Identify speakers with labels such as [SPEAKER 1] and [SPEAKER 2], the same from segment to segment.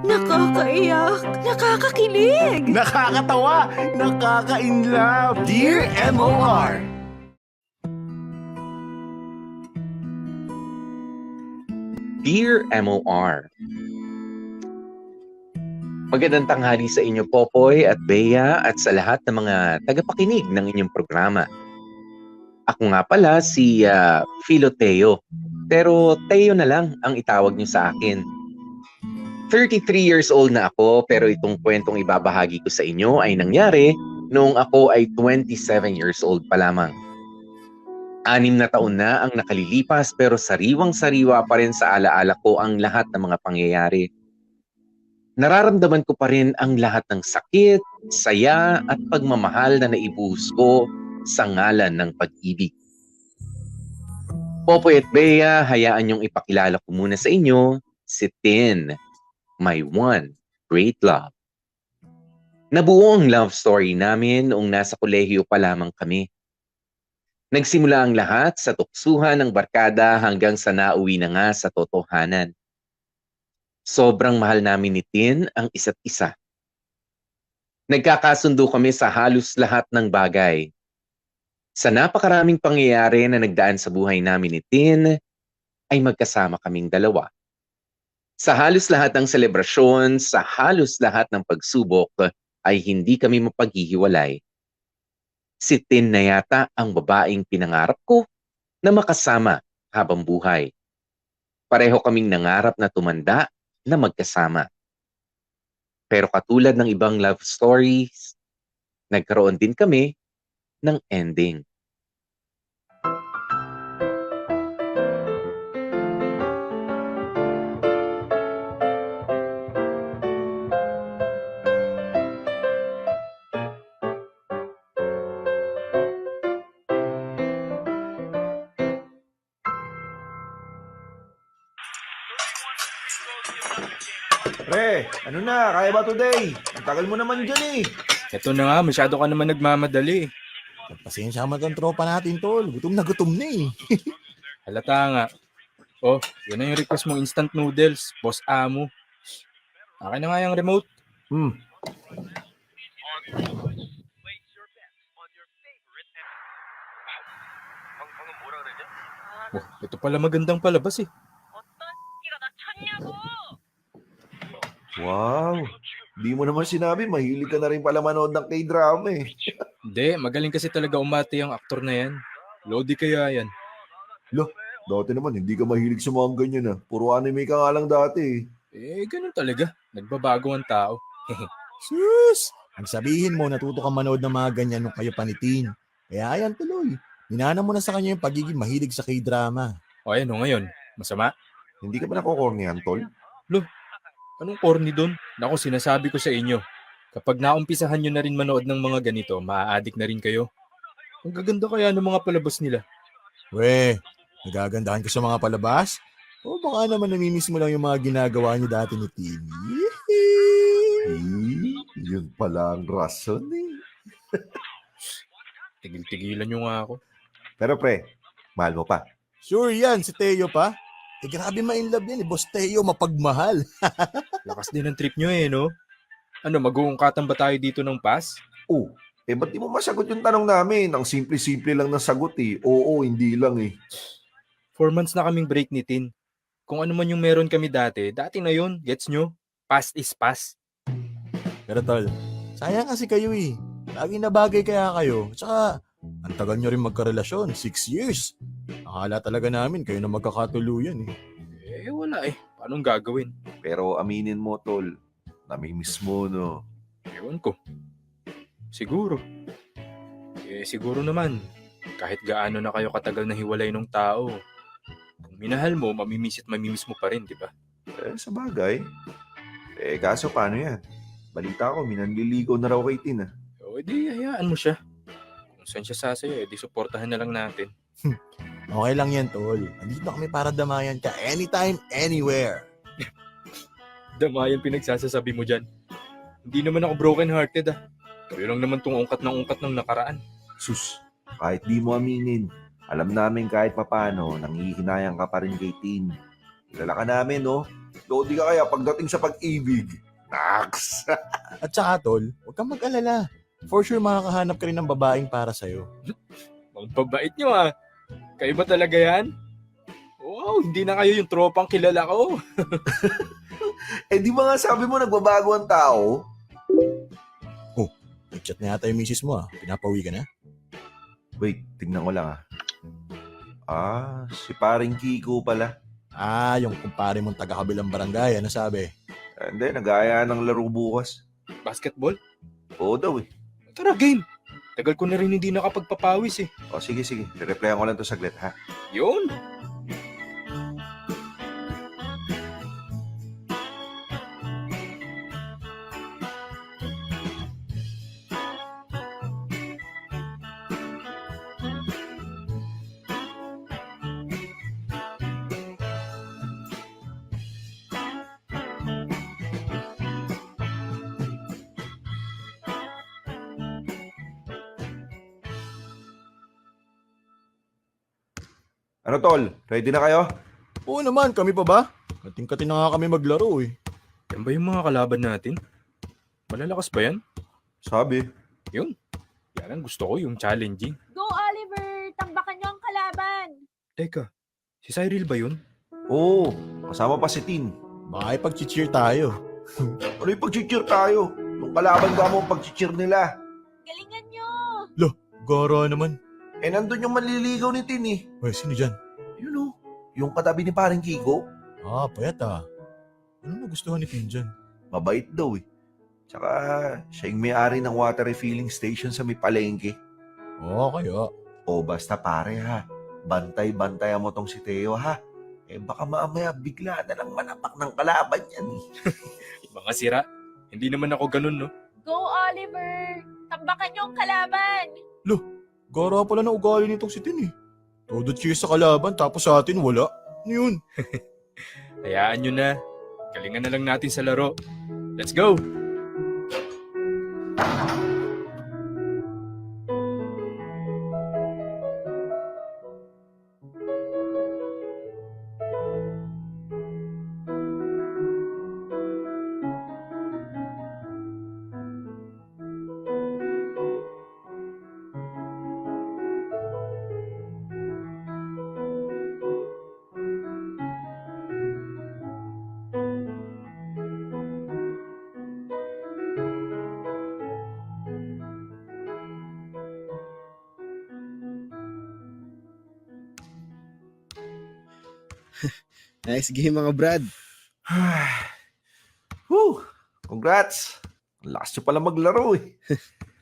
[SPEAKER 1] Nakakaiyak, nakakakilig.
[SPEAKER 2] Nakakatawa, nakaka-inlove. Dear MOR.
[SPEAKER 3] Dear MOR, magandang tanghali sa inyo Popoy at Bea at sa lahat ng mga tagapakinig ng inyong programa. Ako nga pala si Philo Teo, pero Teo na lang ang itawag niyo sa akin. 33 years old na ako pero itong kwentong ibabahagi ko sa inyo ay nangyari noong ako ay 27 years old pa lamang. 6 na taon na ang nakalilipas pero sariwang-sariwa pa rin sa alaala ko ang lahat ng mga pangyayari. Nararamdaman ko pa rin ang lahat ng sakit, saya at pagmamahal na naibuhos ko sa ngalan ng pag-ibig. Popoy at Bea, hayaan niyong ipakilala ko muna sa inyo si Tin, my one great love. Nabuo ang love story namin noong nasa kolehiyo pa lamang kami. Nagsimula ang lahat sa tuksuhan ng barkada hanggang sa nauwi na nga sa totohanan. Sobrang mahal namin ni Tin ang isa't isa. Nagkakasundo kami sa halos lahat ng bagay. Sa napakaraming pangyayari na nagdaan sa buhay namin ni Tin, ay magkasama kaming dalawa. Sa halos lahat ng selebrasyon, sa halos lahat ng pagsubok, ay hindi kami mapaghihiwalay. Si Tin na yata ang babaeng pinangarap ko na makasama habang buhay. Pareho kaming nangarap na tumanda na magkasama. Pero katulad ng ibang love stories, nagkaroon din kami ng ending.
[SPEAKER 2] Pre, ano na? Kaya ba today? Ang tagal mo naman dyan eh.
[SPEAKER 4] Ito na nga, masyado ka naman nagmamadali.
[SPEAKER 5] Pasensya ka ang tropa natin, tol. Gutom na eh.
[SPEAKER 4] Halata nga. Oh, yan na yung request mong instant noodles, Boss Amo. Akin na nga yung remote. Oh, ito pala magandang palabas eh.
[SPEAKER 2] Wow. Di mo naman sinabi, mahilig ka na rin pala manood ng K-drama eh.
[SPEAKER 4] Hindi, magaling kasi talaga umati ang aktor na yan. Lodi kaya yan.
[SPEAKER 2] Dati naman, hindi ka mahilig sa mga ganyan ah. Puro anime ka nga lang dati eh.
[SPEAKER 4] Ganun talaga. Nagbabago ang tao.
[SPEAKER 5] Sus! Ang sabihin mo, natuto ka manood ng mga ganyan nung kayo panitin. Kaya yan tuloy. Minana mo na sa kanya yung pagiging mahilig sa K-drama.
[SPEAKER 4] O ano ngayon? Masama?
[SPEAKER 2] Hindi ka ba nakokornihan, tol?
[SPEAKER 4] Anong corny doon? Naku, sinasabi ko sa inyo. Kapag naumpisahan nyo na rin manood ng mga ganito, maa-addict na rin kayo. Ang gaganda kaya ng mga palabas nila.
[SPEAKER 5] We, nagagandahan ka sa mga palabas? O baka naman namimiss mo lang yung mga ginagawa niyo dati ni Timmy?
[SPEAKER 2] Yun pala ang rason eh.
[SPEAKER 4] Tigil-tigilan nyo nga ako.
[SPEAKER 2] Pero pre, mahal mo pa.
[SPEAKER 5] Sure yan, si Teo pa. Grabe ma-inlove yan eh. Boss Teo, mapagmahal.
[SPEAKER 4] Lakas din ang trip nyo no? Ano, mag-uungkatan ba tayo dito ng pass?
[SPEAKER 2] Ba't di mo masagot yung tanong namin? Ang simple-simple lang ng sagot eh. Oo, hindi lang eh.
[SPEAKER 4] 4 months na kaming break ni Tin. Kung ano man yung meron kami dati na yun, gets nyo? Past is past.
[SPEAKER 5] Pero tol, sayang kasi kayo eh. Lagi na bagay kaya kayo. Tsaka, ang tagal nyo rin magkarelasyon. 6 years. Akala talaga namin kayo na magkakatuluyan eh.
[SPEAKER 4] Wala eh. Paanong gagawin?
[SPEAKER 2] Pero aminin mo, tol, namimiss mo, no?
[SPEAKER 4] Ewan ko. Siguro. Siguro naman. Kahit gaano na kayo katagal na hiwalay ng tao, kung minahal mo, mamimiss mo pa rin, di ba?
[SPEAKER 2] Sa bagay. Kaso paano yan? Balita ko, minanliligaw na raw kay Tin ah.
[SPEAKER 4] O di, hayaan mo siya. Kung saan siya sasayo, di suportahan na lang natin.
[SPEAKER 5] Okay lang yan, tol. Andito kami para damayan ka anytime, anywhere.
[SPEAKER 4] Damayan pinagsasasabi mo dyan. Hindi naman ako broken-hearted ah. Kayo lang naman tong ungkat ng nakaraan.
[SPEAKER 2] Sus, kahit di mo aminin, alam namin kahit papano, nangihinayang ka pa rin kay Tin. Kilala ka namin, no? Lodi ka kaya pagdating sa pag-ibig. Naks!
[SPEAKER 5] At saka tol, huwag kang mag-alala. For sure makakahanap ka rin ng babaeng para sa'yo.
[SPEAKER 4] Ang babait nyo ah. Kayo ba talaga yan? Wow, hindi na kayo yung tropang kilala ko.
[SPEAKER 2] Eh di ba nga sabi mo nagbabago ang tao?
[SPEAKER 5] Nag-chat na yata yung misis mo ah. Pinapawi ka na?
[SPEAKER 2] Wait, tignan ko lang ah. Si paring Kiko pala.
[SPEAKER 5] Yung kumpare mong taga-kabilang barangay. Ano sabi?
[SPEAKER 2] Hindi, nag-aaya ng laro bukas.
[SPEAKER 4] Basketball?
[SPEAKER 2] Oo daw eh.
[SPEAKER 4] Tara, game. Tagal ko na rin hindi nakapagpapawis eh.
[SPEAKER 2] O sige. Replyan ko lang to saglit ha.
[SPEAKER 4] Yun.
[SPEAKER 2] Ano tol? Ready na kayo?
[SPEAKER 5] Oo naman, kami pa ba? Kating-kating na nga kami maglaro eh.
[SPEAKER 4] Yan ba yung mga kalaban natin? Malalakas ba yan?
[SPEAKER 2] Sabi.
[SPEAKER 4] Yan ang gusto ko, yung challenging.
[SPEAKER 1] Go, Oliver! Tambakan niyo ang kalaban!
[SPEAKER 4] Teka, si Cyril ba yun?
[SPEAKER 2] Oo, kasama pa si Tin.
[SPEAKER 5] Baka ipag-cheer tayo.
[SPEAKER 2] Ano yung pag-cheer tayo? Yung kalaban ba mo ang pag-cheer nila?
[SPEAKER 1] Galingan niyo!
[SPEAKER 5] Goro naman.
[SPEAKER 2] Eh nandun yung manliligaw ni Tin eh.
[SPEAKER 5] Uy, sino dyan?
[SPEAKER 2] Yun o, yung katabi ni paring Kiko.
[SPEAKER 5] Payat ah. Ano nagustuhan ni Tin dyan?
[SPEAKER 2] Mabait daw eh. Tsaka siya yung may-ari ng water refilling station sa may palengke.
[SPEAKER 5] Oo, kaya.
[SPEAKER 2] O basta pare ha, bantay-bantayan mo tong si Teo ha. Eh baka mamaya bigla na lang manapak ng kalaban yan eh.
[SPEAKER 4] Mga sira. Hindi naman ako ganun, no?
[SPEAKER 1] Go, Oliver! Tambakan niyo ang kalaban!
[SPEAKER 5] Gara pala na ugali nitong si Tin eh. Todo cheers sa kalaban tapos sa atin wala. Ano yun?
[SPEAKER 4] Hayaan nyo na. Galingan na lang natin sa laro. Let's go!
[SPEAKER 6] Nice game mga Brad.
[SPEAKER 2] Whew! Congrats! Ang lakas nyo pala maglaro eh.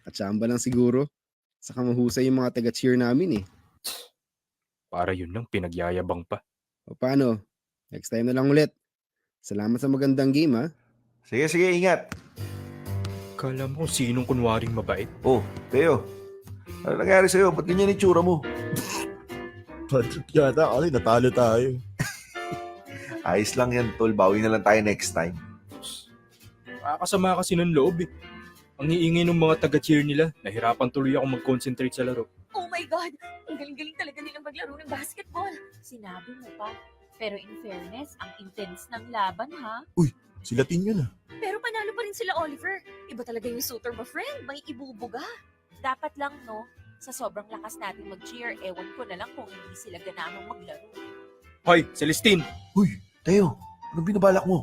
[SPEAKER 6] Katsamba lang siguro. Saka mahusay yung mga taga-cheer namin eh.
[SPEAKER 4] Para yun lang, pinagyayabang pa.
[SPEAKER 6] O paano? Next time na lang ulit. Salamat sa magandang game ha.
[SPEAKER 2] Sige, ingat.
[SPEAKER 4] Kala mo kung sinong kunwaring mabait.
[SPEAKER 2] Oh, Teo. Ano nangyari sa'yo? Ba't ganyan itsura mo?
[SPEAKER 5] Patrick yata kasi natalo tayo.
[SPEAKER 2] Ayos lang yan, tol. Bawi na lang tayo next time.
[SPEAKER 4] Nakakasama kasi ng loob eh. Ang iingay ng mga taga-cheer nila. Nahirapan tuloy ako mag-concentrate sa laro.
[SPEAKER 1] Oh my God! Ang galing-galing talaga nilang maglaro ng basketball. Sinabi mo pa. Pero in fairness, ang intense ng laban ha.
[SPEAKER 5] Sila Tin yun ah.
[SPEAKER 1] Pero panalo pa rin sila, Oliver. Iba talaga yung suitor mo, friend. May ibubuga. Dapat lang, no? Sa sobrang lakas natin mag-cheer, ewan ko na lang kung hindi sila ganamang maglaro.
[SPEAKER 4] Hoy, Celestine!
[SPEAKER 2] Teo, anong binabalak mo?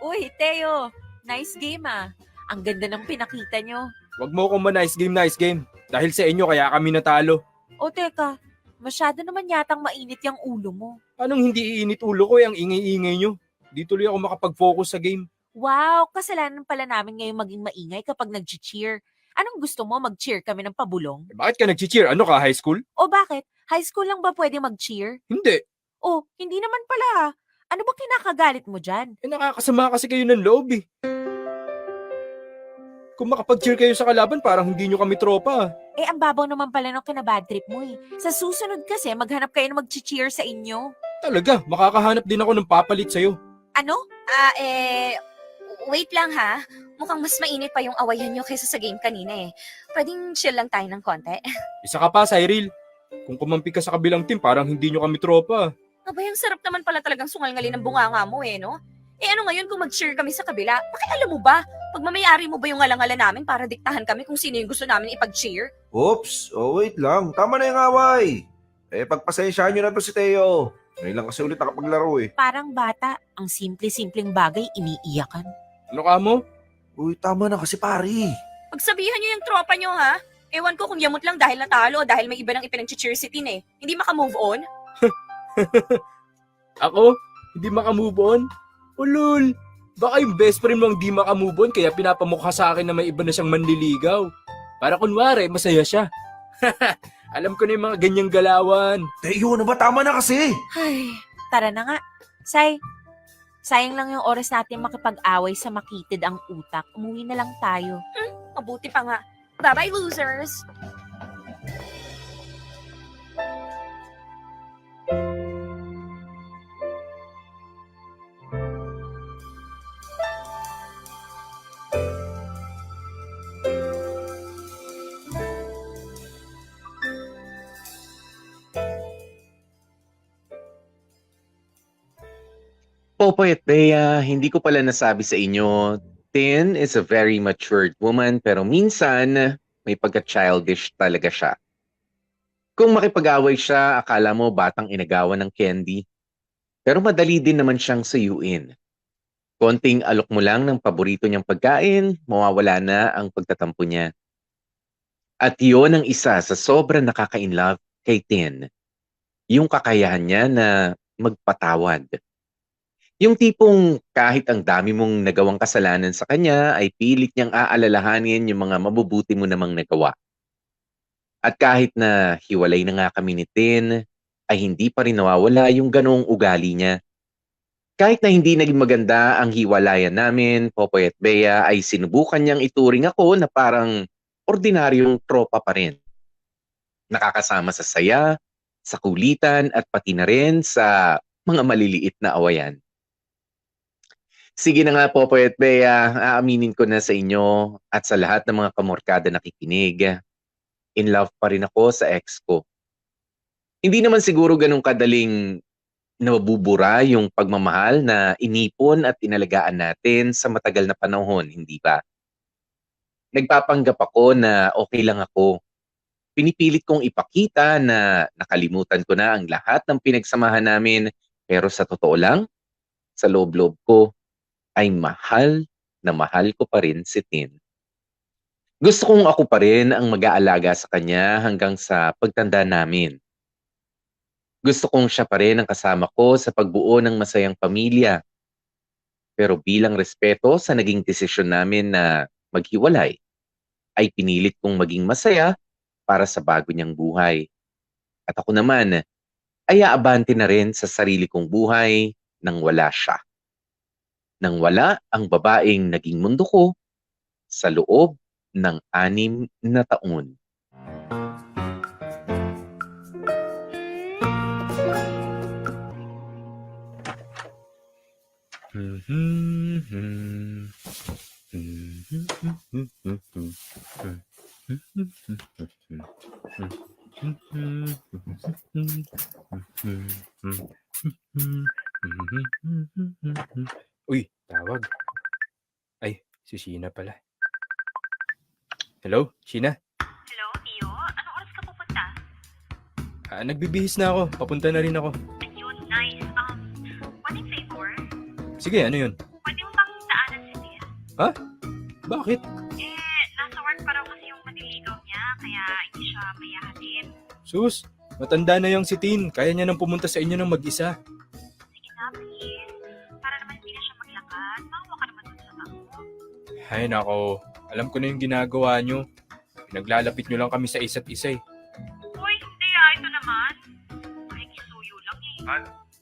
[SPEAKER 1] Uy, Teo! Nice game ah. Ang ganda ng pinakita nyo.
[SPEAKER 4] Wag mo akong nice game. Dahil sa inyo, kaya kami natalo.
[SPEAKER 1] O teka, masyado naman yatang mainit yung ulo mo.
[SPEAKER 4] Anong hindi iinit ulo ko, ang ingay-ingay nyo? Di tuloy ako makapag-focus sa game.
[SPEAKER 1] Wow, kasalanan pala namin ngayon maging maingay kapag nag-cheer. Anong gusto mo, mag-cheer kami ng pabulong?
[SPEAKER 4] Eh, bakit ka nag-cheer? Ano ka, high school?
[SPEAKER 1] O bakit? High school lang ba pwede mag-cheer?
[SPEAKER 4] Hindi.
[SPEAKER 1] O, hindi naman pala ah. Ano ba kinakagalit mo dyan?
[SPEAKER 4] Eh, nakakasama kasi kayo ng loob eh. Kung makapag-cheer kayo sa kalaban, parang hindi nyo kami tropa.
[SPEAKER 1] Eh, ang babaw naman pala ng kinabad trip mo eh. Sa susunod kasi, maghanap kayo ng mag-cheer sa inyo.
[SPEAKER 4] Talaga, makakahanap din ako ng papalit sa'yo.
[SPEAKER 1] Ano?
[SPEAKER 7] Wait lang ha. Mukhang mas mainit pa yung awayan nyo kaysa sa game kanina eh. Pwedeng chill lang tayo ng konti.
[SPEAKER 4] Isa ka pa, Cyril. Kung kumampi ka sa kabilang team, parang hindi nyo kami tropa.
[SPEAKER 7] Abay, ang sarap naman pala talagang sungal-ngali ng bunganga mo eh, no? Eh ano ngayon kung mag-cheer kami sa kabila? Pakialam mo ba? Pagmamayari mo ba yung ngalangala namin para diktahan kami kung sino yung gusto namin ipag-cheer?
[SPEAKER 2] Oops, wait lang. Tama na yung away. Pagpasensyahan nyo na to si Teo. Ngayon lang kasi ulit nakapaglaro eh.
[SPEAKER 1] Parang bata, ang simple-simpleng bagay iniiyakan.
[SPEAKER 4] Ano ka mo?
[SPEAKER 2] Uy, tama na kasi pari.
[SPEAKER 7] Pagsabihan nyo yung tropa nyo, ha? Ewan ko kung yamot lang dahil natalo o dahil may iba nang ipinag-cheer si Tin eh. Hindi maka-move on?
[SPEAKER 4] Ako? Hindi makamove on? Ulul! Baka yung best friend mo ang di makamove on kaya pinapamukha sa akin na may iba na siyang manliligaw. Para kunwari, masaya siya. Alam ko na yung mga ganyang galawan.
[SPEAKER 2] Teo, ano ba? Tama na kasi.
[SPEAKER 1] Ay, tara na nga. Sayang lang yung oras natin makipag-away sa makitid ang utak. Umuwi na lang tayo.
[SPEAKER 7] Mabuti pa nga. Bye-bye, losers!
[SPEAKER 3] Popoy at Bea, hindi ko pala nasabi sa inyo, Tin is a very matured woman pero minsan may pagka-childish talaga siya. Kung makipag-away siya, akala mo batang inagawan ng candy. Pero madali din naman siyang suyuin. Konting alok mo lang ng paborito niyang pagkain, mawawala na ang pagtatampo niya. At yun ang isa sa sobrang nakaka-inlove kay Tin. Yung kakayahan niya na magpatawad. Yung tipong kahit ang dami mong nagawang kasalanan sa kanya ay pilit niyang aalalahanin yung mga mabubuti mo namang nagawa. At kahit na hiwalay na nga kami ni Tin, ay hindi pa rin nawawala yung ganoong ugali niya. Kahit na hindi naging maganda ang hiwalayan namin, Popoy at Bea, ay sinubukan niyang ituring ako na parang ordinaryong tropa pa rin. Nakakasama sa saya, sa kulitan at pati na rin sa mga maliliit na awayan. Sige na nga Popoy at Bea, aaminin ko na sa inyo at sa lahat ng mga kamorkada nakikinig. In love pa rin ako sa ex ko. Hindi naman siguro ganun kadaling nabubura yung pagmamahal na inipon at inalagaan natin sa matagal na panahon, hindi ba? Nagpapanggap ako na okay lang ako. Pinipilit kong ipakita na nakalimutan ko na ang lahat ng pinagsamahan namin pero sa totoo lang, sa loob-loob ko, ay mahal na mahal ko pa rin si Tin. Gusto kong ako pa rin ang mag-aalaga sa kanya hanggang sa pagtanda namin. Gusto kong siya pa rin ang kasama ko sa pagbuo ng masayang pamilya. Pero bilang respeto sa naging desisyon namin na maghiwalay, ay pinilit kong maging masaya para sa bago niyang buhay. At ako naman, ay aabante na rin sa sarili kong buhay nang wala siya. Nang wala ang babaeng naging mundo ko sa loob ng 6 na taon.
[SPEAKER 4] Uy, tawag. Ay, si Sheena pala. Hello, Sheena?
[SPEAKER 8] Hello, Tio? Anong oras ka pupunta?
[SPEAKER 4] Nagbibihis na ako. Papunta na rin ako.
[SPEAKER 8] Ayun, nice. One favor?
[SPEAKER 4] Sige, ano yun?
[SPEAKER 8] Pwede mo bang daanan si Tia?
[SPEAKER 4] Bakit?
[SPEAKER 8] Nasa work pa raw kasi yung maniligaw niya, kaya hindi siya mayahatid.
[SPEAKER 4] Sus, matanda na yung si Tin. Kaya niya nang pumunta sa inyo ng mag-isa.
[SPEAKER 8] Sige na, please. Para naman hindi na siya maglakad. Mahawa ka naman dun sa bangko.
[SPEAKER 4] Ay, nako. Alam ko na yung ginagawa nyo. Pinaglalapit nyo lang kami sa isa't isa eh.
[SPEAKER 8] Uy, hindi ito naman. Makikisuyo lang eh.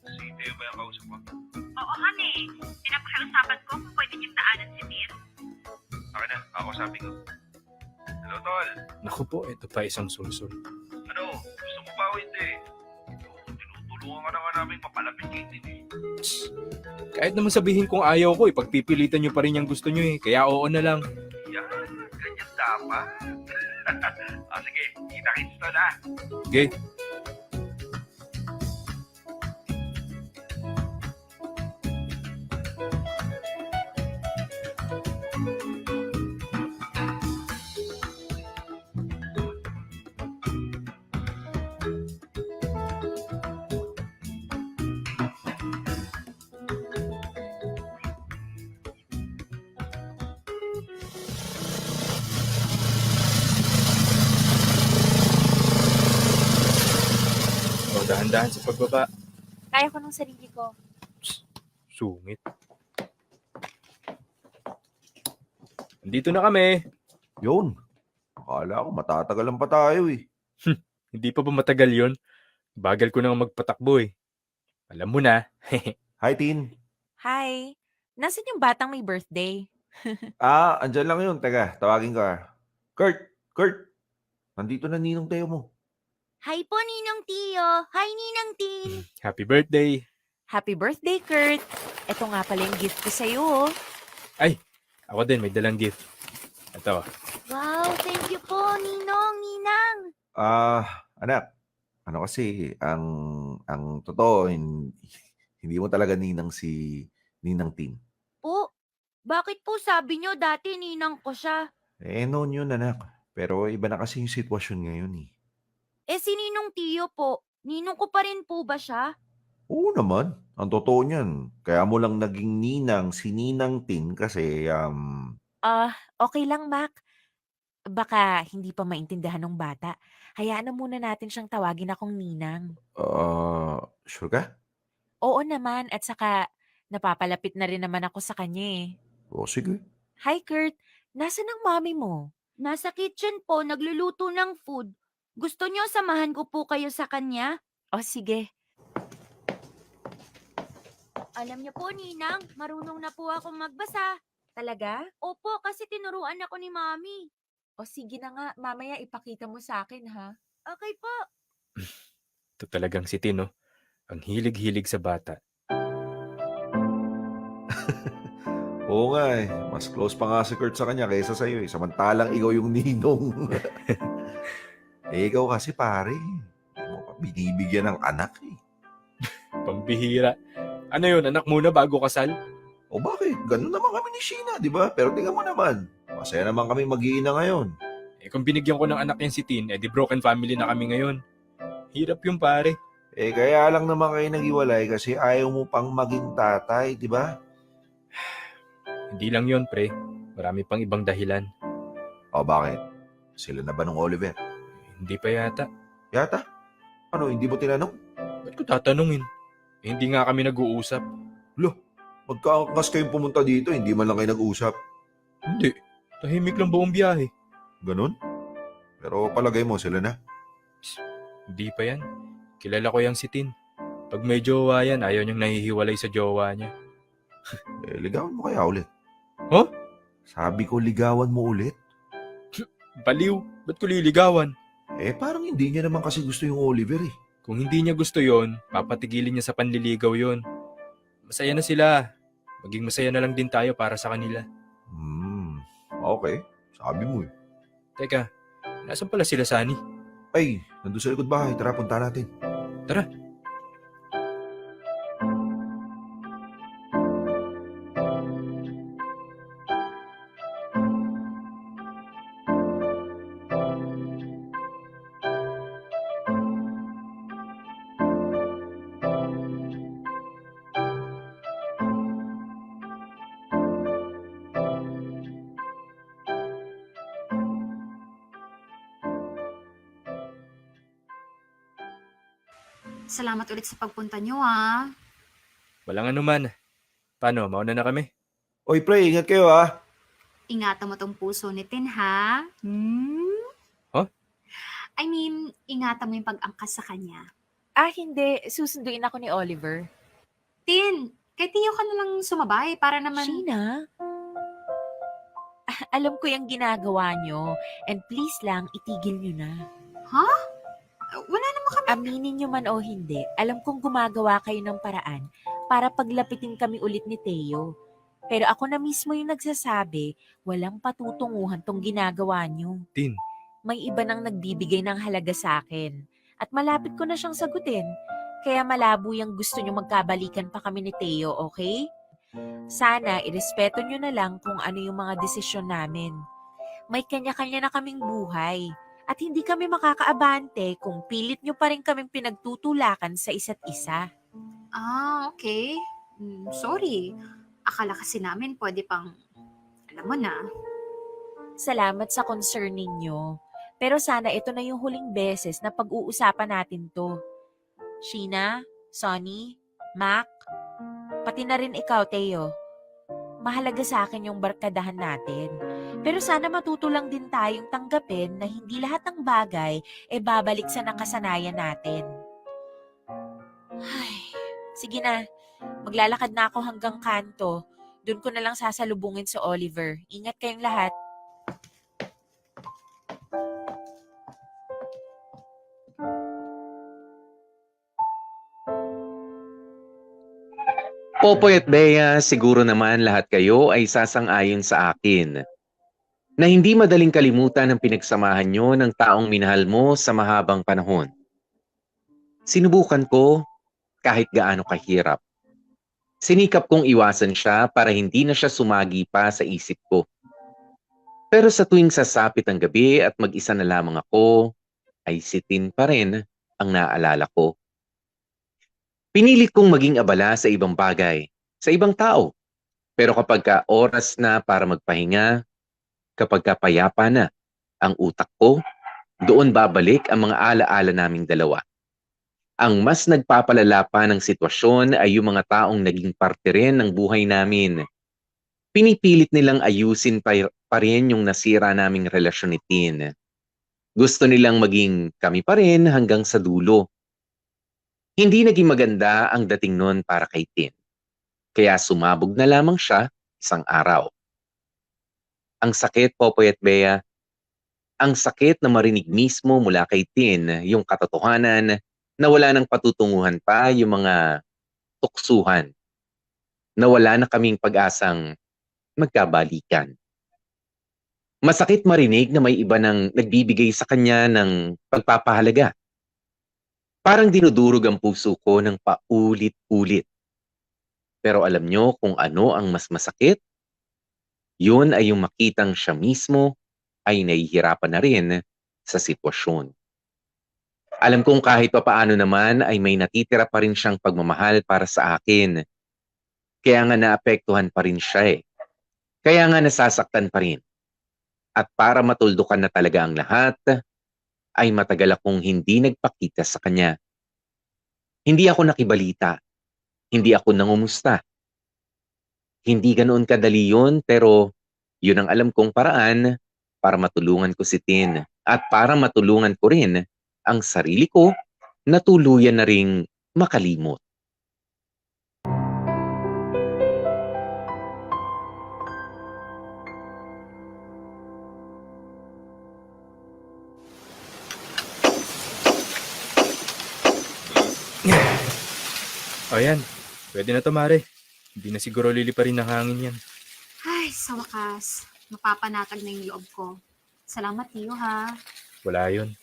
[SPEAKER 2] Si Teo ba yung kausap mo?
[SPEAKER 8] Oo, honey. Pinapakiusapan ko kung pwede niyang daanan si Tia.
[SPEAKER 2] Akin na, ako sabi ko. Hello, Tol.
[SPEAKER 4] Naku po, ito pa isang sulsul.
[SPEAKER 2] Ano? Gusto mo ba o hindi? Tinutulungan ka naman namin papalapit kay Tin eh.
[SPEAKER 4] Kahit naman sabihin kong ayaw ko, pagpipilitan nyo pa rin yung gusto nyo eh. Kaya oo na lang.
[SPEAKER 2] Yan, ganyan dapat. Sige, kita-kits to na.
[SPEAKER 4] Okay? dahan-dahan sa pagbaba.
[SPEAKER 1] Kaya ko ng sarili ko.
[SPEAKER 4] Sungit. Nandito na kami.
[SPEAKER 2] Yun. Akala ko matatagalan pa tayo eh.
[SPEAKER 4] Hindi pa ba matagal yon? Bagal ko nang magpatakbo eh. Alam mo na.
[SPEAKER 2] Hi, Tin.
[SPEAKER 1] Hi. Nasaan yung batang may birthday?
[SPEAKER 2] Andyan lang yun. Teka, tawagin ka. Kurt. Nandito na ninong Teo mo.
[SPEAKER 7] Hi po, Ninong Tio. Hi, Ninang Tin.
[SPEAKER 4] Happy birthday.
[SPEAKER 1] Happy birthday, Kurt. Ito nga pala yung gift ko sa'yo. Oh.
[SPEAKER 4] Ako din, may dalang gift. Ito.
[SPEAKER 7] Wow, thank you po, Ninong, Ninang.
[SPEAKER 2] Anak. Ano kasi, ang totoo, hindi mo talaga ninang si Ninang Tin.
[SPEAKER 7] Po, bakit po sabi nyo dati Ninang ko siya?
[SPEAKER 2] Noon yun, anak. Pero iba na kasi yung sitwasyon ngayon eh.
[SPEAKER 7] Si Ninong Tio po, Ninong ko pa rin po ba siya?
[SPEAKER 2] Oo naman. Ang totoo niyan. Kaya mo lang naging ninang si Ninang Tin kasi,
[SPEAKER 1] Okay lang, Mac. Baka hindi pa maintindihan ng bata. Hayaan na muna natin siyang tawagin akong Ninang.
[SPEAKER 2] sure ka?
[SPEAKER 1] Oo naman, at saka napapalapit na rin naman ako sa kanya eh.
[SPEAKER 2] O, sige.
[SPEAKER 1] Hi, Kurt. Nasaan ang mommy mo?
[SPEAKER 7] Nasa kitchen po, nagluluto ng food. Gusto nyo samahan ko po kayo sa kanya?
[SPEAKER 1] O, sige.
[SPEAKER 7] Alam niyo po, Ninang, marunong na po ako magbasa.
[SPEAKER 1] Talaga?
[SPEAKER 7] Opo, kasi tinuruan ako ni Mami.
[SPEAKER 1] O, sige na nga. Mamaya ipakita mo sa akin, ha?
[SPEAKER 7] Okay po.
[SPEAKER 4] Ito talagang si Tino. Ang hilig-hilig sa bata.
[SPEAKER 2] Oo nga eh. Mas close pa nga si Kurt sa kanya kaysa sa'yo eh. Samantalang ikaw yung ninong. Ikaw kasi pare. Hindi mo pa binibigyan ng anak eh.
[SPEAKER 4] Pambihira. Ano yun, anak muna bago kasal?
[SPEAKER 2] O bakit? Ganun naman kami ni Sheena, di ba? Pero tingnan mo naman. Masaya naman kami mag-iina ngayon.
[SPEAKER 4] Kung binigyan ko ng anak yan si Tin, di broken family na kami ngayon. Hirap yung pare.
[SPEAKER 2] Kaya lang naman kayo naghiwalay kasi ayaw mo pang maging tatay, di ba?
[SPEAKER 4] Hindi lang yon pre. Marami pang ibang dahilan.
[SPEAKER 2] O bakit? Sila na ba nung Oliver?
[SPEAKER 4] Hindi pa yata.
[SPEAKER 2] Yata? Ano, hindi mo tinanong?
[SPEAKER 4] Ba't ko tatanungin? Hindi nga kami nag-uusap.
[SPEAKER 2] Magkakas kayong pumunta dito, hindi man lang kayo nag-usap.
[SPEAKER 4] Hindi. Tahimik lang buong biyahe.
[SPEAKER 2] Ganun? Pero palagay mo, sila na.
[SPEAKER 4] Hindi pa yan. Kilala ko yang si Tin. Pag may jowa yan, ayaw niyang nahihiwalay sa jowa niya.
[SPEAKER 2] Ligawan mo kaya ulit.
[SPEAKER 4] Huh?
[SPEAKER 2] Sabi ko, ligawan mo ulit.
[SPEAKER 4] Baliw. Ba't ko liligawan?
[SPEAKER 2] Parang hindi niya naman kasi gusto yung Oliver eh.
[SPEAKER 4] Kung hindi niya gusto yon, papatigilin niya sa panliligaw yon. Masaya na sila. Maging masaya na lang din tayo para sa kanila.
[SPEAKER 2] Okay. Sabi mo eh.
[SPEAKER 4] Teka, nasan pala sila Sunny?
[SPEAKER 2] Ay, nandun sa likod bahay. Tara, punta natin.
[SPEAKER 4] Tara.
[SPEAKER 9] Salamat ulit sa pagpunta nyo, ha?
[SPEAKER 4] Walang anuman. Paano, mauna na kami?
[SPEAKER 2] Oy, pre, ingat kayo ha.
[SPEAKER 9] Ingatan mo tong puso ni Tin, ha?
[SPEAKER 4] Huh?
[SPEAKER 9] I mean, ingatan mo yung pag-angkas sa kanya.
[SPEAKER 1] Hindi. Susunduin ako ni Oliver.
[SPEAKER 9] Tin, kay Tio ka na lang sumabay para naman...
[SPEAKER 1] Sheena? Alam ko yung ginagawa nyo. And please lang, itigil nyo na.
[SPEAKER 9] Wala naman kami...
[SPEAKER 1] Aminin nyo man o hindi, alam kong gumagawa kayo ng paraan para paglapitin kami ulit ni Teo. Pero ako na mismo yung nagsasabi, walang patutunguhan tong ginagawa nyo.
[SPEAKER 4] Tin.
[SPEAKER 1] May iba nang nagbibigay ng halaga sa akin. At malapit ko na siyang sagutin. Kaya malabo yung gusto nyo magkabalikan pa kami ni Teo, okay? Sana, irespeto nyo na lang kung ano yung mga desisyon namin. May kanya-kanya na kaming buhay. At hindi kami makakaabante kung pilit nyo pa rin kaming pinagtutulakan sa isa't isa.
[SPEAKER 9] Okay. Sorry. Akala kasi namin pwede pang... Alam mo na.
[SPEAKER 1] Salamat sa concern ninyo. Pero sana ito na yung huling beses na pag-uusapan natin to. Sheena, Sonny, Mac, pati na rin ikaw, Teo. Mahalaga sa akin yung barkadahan natin. Pero sana matuto lang din tayong tanggapin na hindi lahat ng bagay babalik sa nakasanayan natin. Ay, sige na. Maglalakad na ako hanggang kanto. Doon ko na lang sasalubungin si Oliver. Ingat kayong lahat.
[SPEAKER 3] Popoy at Bea, siguro naman lahat kayo ay sasang-ayon sa akin na hindi madaling kalimutan ang pinagsamahan nyo ng taong minahal mo sa mahabang panahon. Sinubukan ko kahit gaano kahirap. Sinikap kong iwasan siya para hindi na siya sumagi pa sa isip ko. Pero sa tuwing sasapit ang gabi at mag-isa na lamang ako, ay si Tin pa rin ang naalala ko. Pinilit kong maging abala sa ibang bagay, sa ibang tao. Pero kapag ka oras na para magpahinga, kapag ka payapa na ang utak ko, doon babalik ang mga alaala naming dalawa. Ang mas nagpapalala pa ng sitwasyon ay yung mga taong naging parte rin ng buhay namin. Pinipilit nilang ayusin pa rin yung nasira naming relasyon ni Tin. Gusto nilang maging kami pa rin hanggang sa dulo. Hindi naging maganda ang dating nun para kay Tin. Kaya sumabog na lamang siya isang araw. Ang sakit, Popoy at Bea. Ang sakit na marinig mismo mula kay Tin yung katotohanan na wala nang patutunguhan pa yung mga tuksuhan. Na wala na kaming pag-asang magkabalikan. Masakit marinig na may iba nang nagbibigay sa kanya ng pagpapahalaga. Parang dinudurog ang puso ko ng paulit-ulit. Pero alam nyo kung ano ang mas masakit? Yun ay yung makitang siya mismo ay nahihirapan na rin sa sitwasyon. Alam kong kahit papaano naman ay may natitira pa rin siyang pagmamahal para sa akin. Kaya nga naapektuhan pa rin siya eh. Kaya nga nasasaktan pa rin. At para matuldukan na talaga ang lahat, ay matagal akong hindi nagpakita sa kanya. Hindi ako nakibalita. Hindi ako nangumusta. Hindi ganoon kadali yun, pero yun ang alam kong paraan para matulungan ko si Tin at para matulungan ko rin ang sarili ko na tuluyan na ring makalimot.
[SPEAKER 4] O yan, pwede na to, Mare. Hindi na siguro liliparin ng hangin yan.
[SPEAKER 9] Ay, sa wakas. Mapapanatag na yung loob ko. Salamat, Tio, ha.
[SPEAKER 4] Wala yun.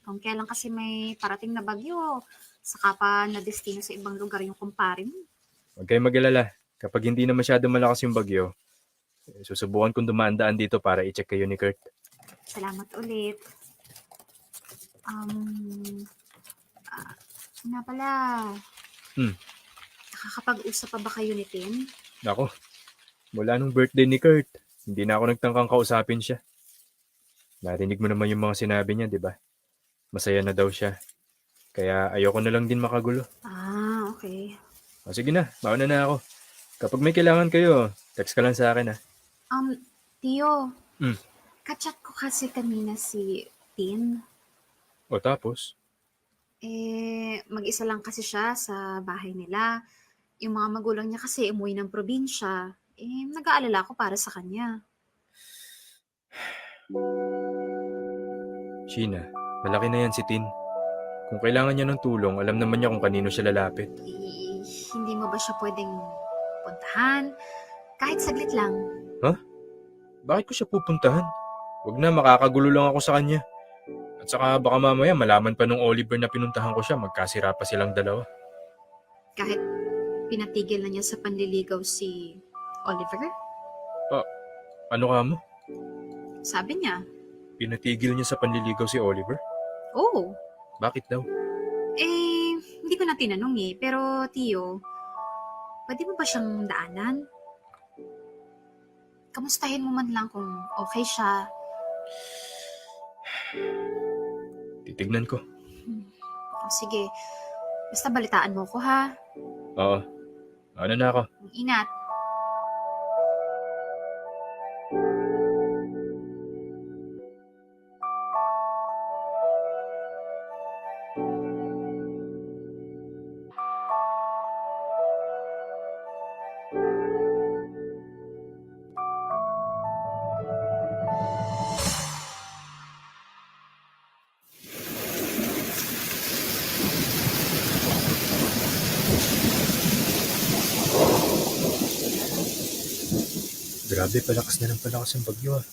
[SPEAKER 9] Kung kailan kasi may parating na bagyo, saka pa na destino sa ibang lugar yung kumpare mo.
[SPEAKER 4] Huwag kayong mag-alala. Kapag hindi na masyado malakas yung bagyo, susubukan kong dumaan-daan dito para i-check kayo ni Kurt.
[SPEAKER 9] Salamat ulit. Nga pala. Nakakapag-usap pa ba kayo ni Tin?
[SPEAKER 4] Nako, mula nung birthday ni Kurt, hindi na ako nagtangkang kausapin siya. Narinig mo naman yung mga sinabi niya, di ba? Masaya na daw siya. Kaya ayoko na lang din makagulo.
[SPEAKER 9] Ah, okay.
[SPEAKER 4] O sige na, mauna na ako. Kapag may kailangan kayo, text ka lang sa akin ha.
[SPEAKER 9] Tio.
[SPEAKER 4] Mm.
[SPEAKER 9] Kachat ko kasi kanina si Tin.
[SPEAKER 4] O tapos?
[SPEAKER 9] Mag-isa lang kasi siya sa bahay nila. Yung mga magulang niya kasi umuwi ng probinsya. Nag-aalala ako para sa kanya.
[SPEAKER 4] Sheena, malaki na yan si Tin. Kung kailangan niya ng tulong, alam naman niya kung kanino siya lalapit.
[SPEAKER 9] Hindi mo ba siya pwedeng puntahan? Kahit saglit lang.
[SPEAKER 4] Bakit ko siya pupuntahan? Huwag na, makakagulo lang ako sa kanya. At saka baka mamaya malaman pa nung Oliver na pinuntahan ko siya, magkasira pa silang dalawa.
[SPEAKER 9] Kahit pinatigil na niya sa panliligaw si Oliver?
[SPEAKER 4] Ano ka mo?
[SPEAKER 9] Sabi niya.
[SPEAKER 4] Pinatigil niya sa panliligaw si Oliver?
[SPEAKER 9] Oo.
[SPEAKER 4] Bakit daw?
[SPEAKER 9] Hindi ko na tinanong eh. Pero, Tio, pwede mo ba siyang daanan? Kamustahin mo man lang kung okay siya.
[SPEAKER 4] Titignan ko.
[SPEAKER 9] sige. Basta balitaan mo ko ha.
[SPEAKER 4] Oo. Ano na ako?
[SPEAKER 9] Ingat.
[SPEAKER 4] Grabe, palakas na ng palakas ang bagyo ah.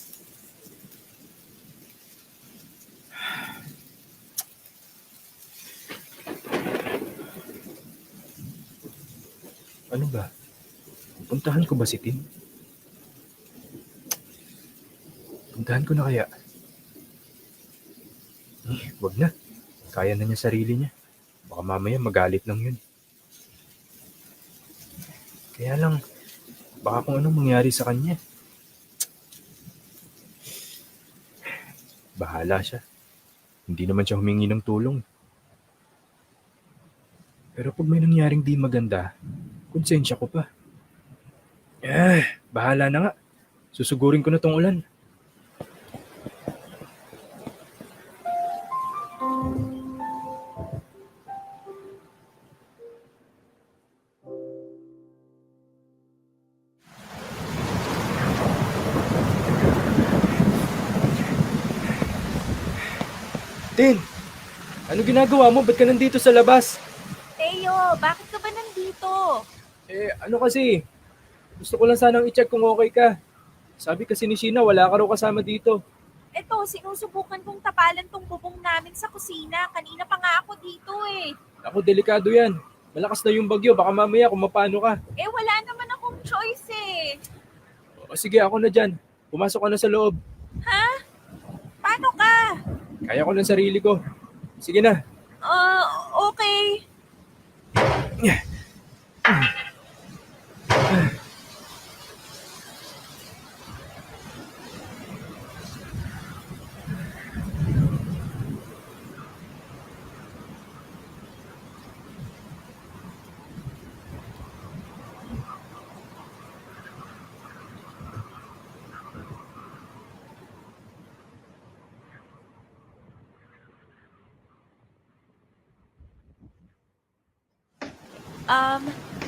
[SPEAKER 4] Ano ba? Puntahan ko ba si Tin? Puntahan ko na kaya? Wag na. Kaya na niya sarili niya. Baka mamaya magalit lang yun. Kaya lang, baka kung anong mangyari sa kanya. Bahala siya. Hindi naman siya humingi ng tulong. Pero pag may nangyaring di maganda, konsensya ko pa. Bahala na nga. Susugurin ko na tong ulan. Tin! Ano ginagawa mo? Ba't ka nandito sa labas?
[SPEAKER 1] Teo, bakit ka ba nandito?
[SPEAKER 4] Ano kasi? Gusto ko lang sanang i-check kung okay ka. Sabi kasi ni Sheena, wala ka raw kasama dito.
[SPEAKER 1] Eto, sinusubukan kong tapalan tong bubong namin sa kusina. Kanina pa nga ako dito eh.
[SPEAKER 4] Ako, delikado yan. Malakas na yung bagyo, baka mamaya kung mapano ka.
[SPEAKER 1] Wala naman akong choice eh.
[SPEAKER 4] O, sige, ako na dyan. Pumasok ka na sa loob.
[SPEAKER 1] Paano ka?
[SPEAKER 4] Kaya ko ng sarili ko. Sige na.
[SPEAKER 1] Okay.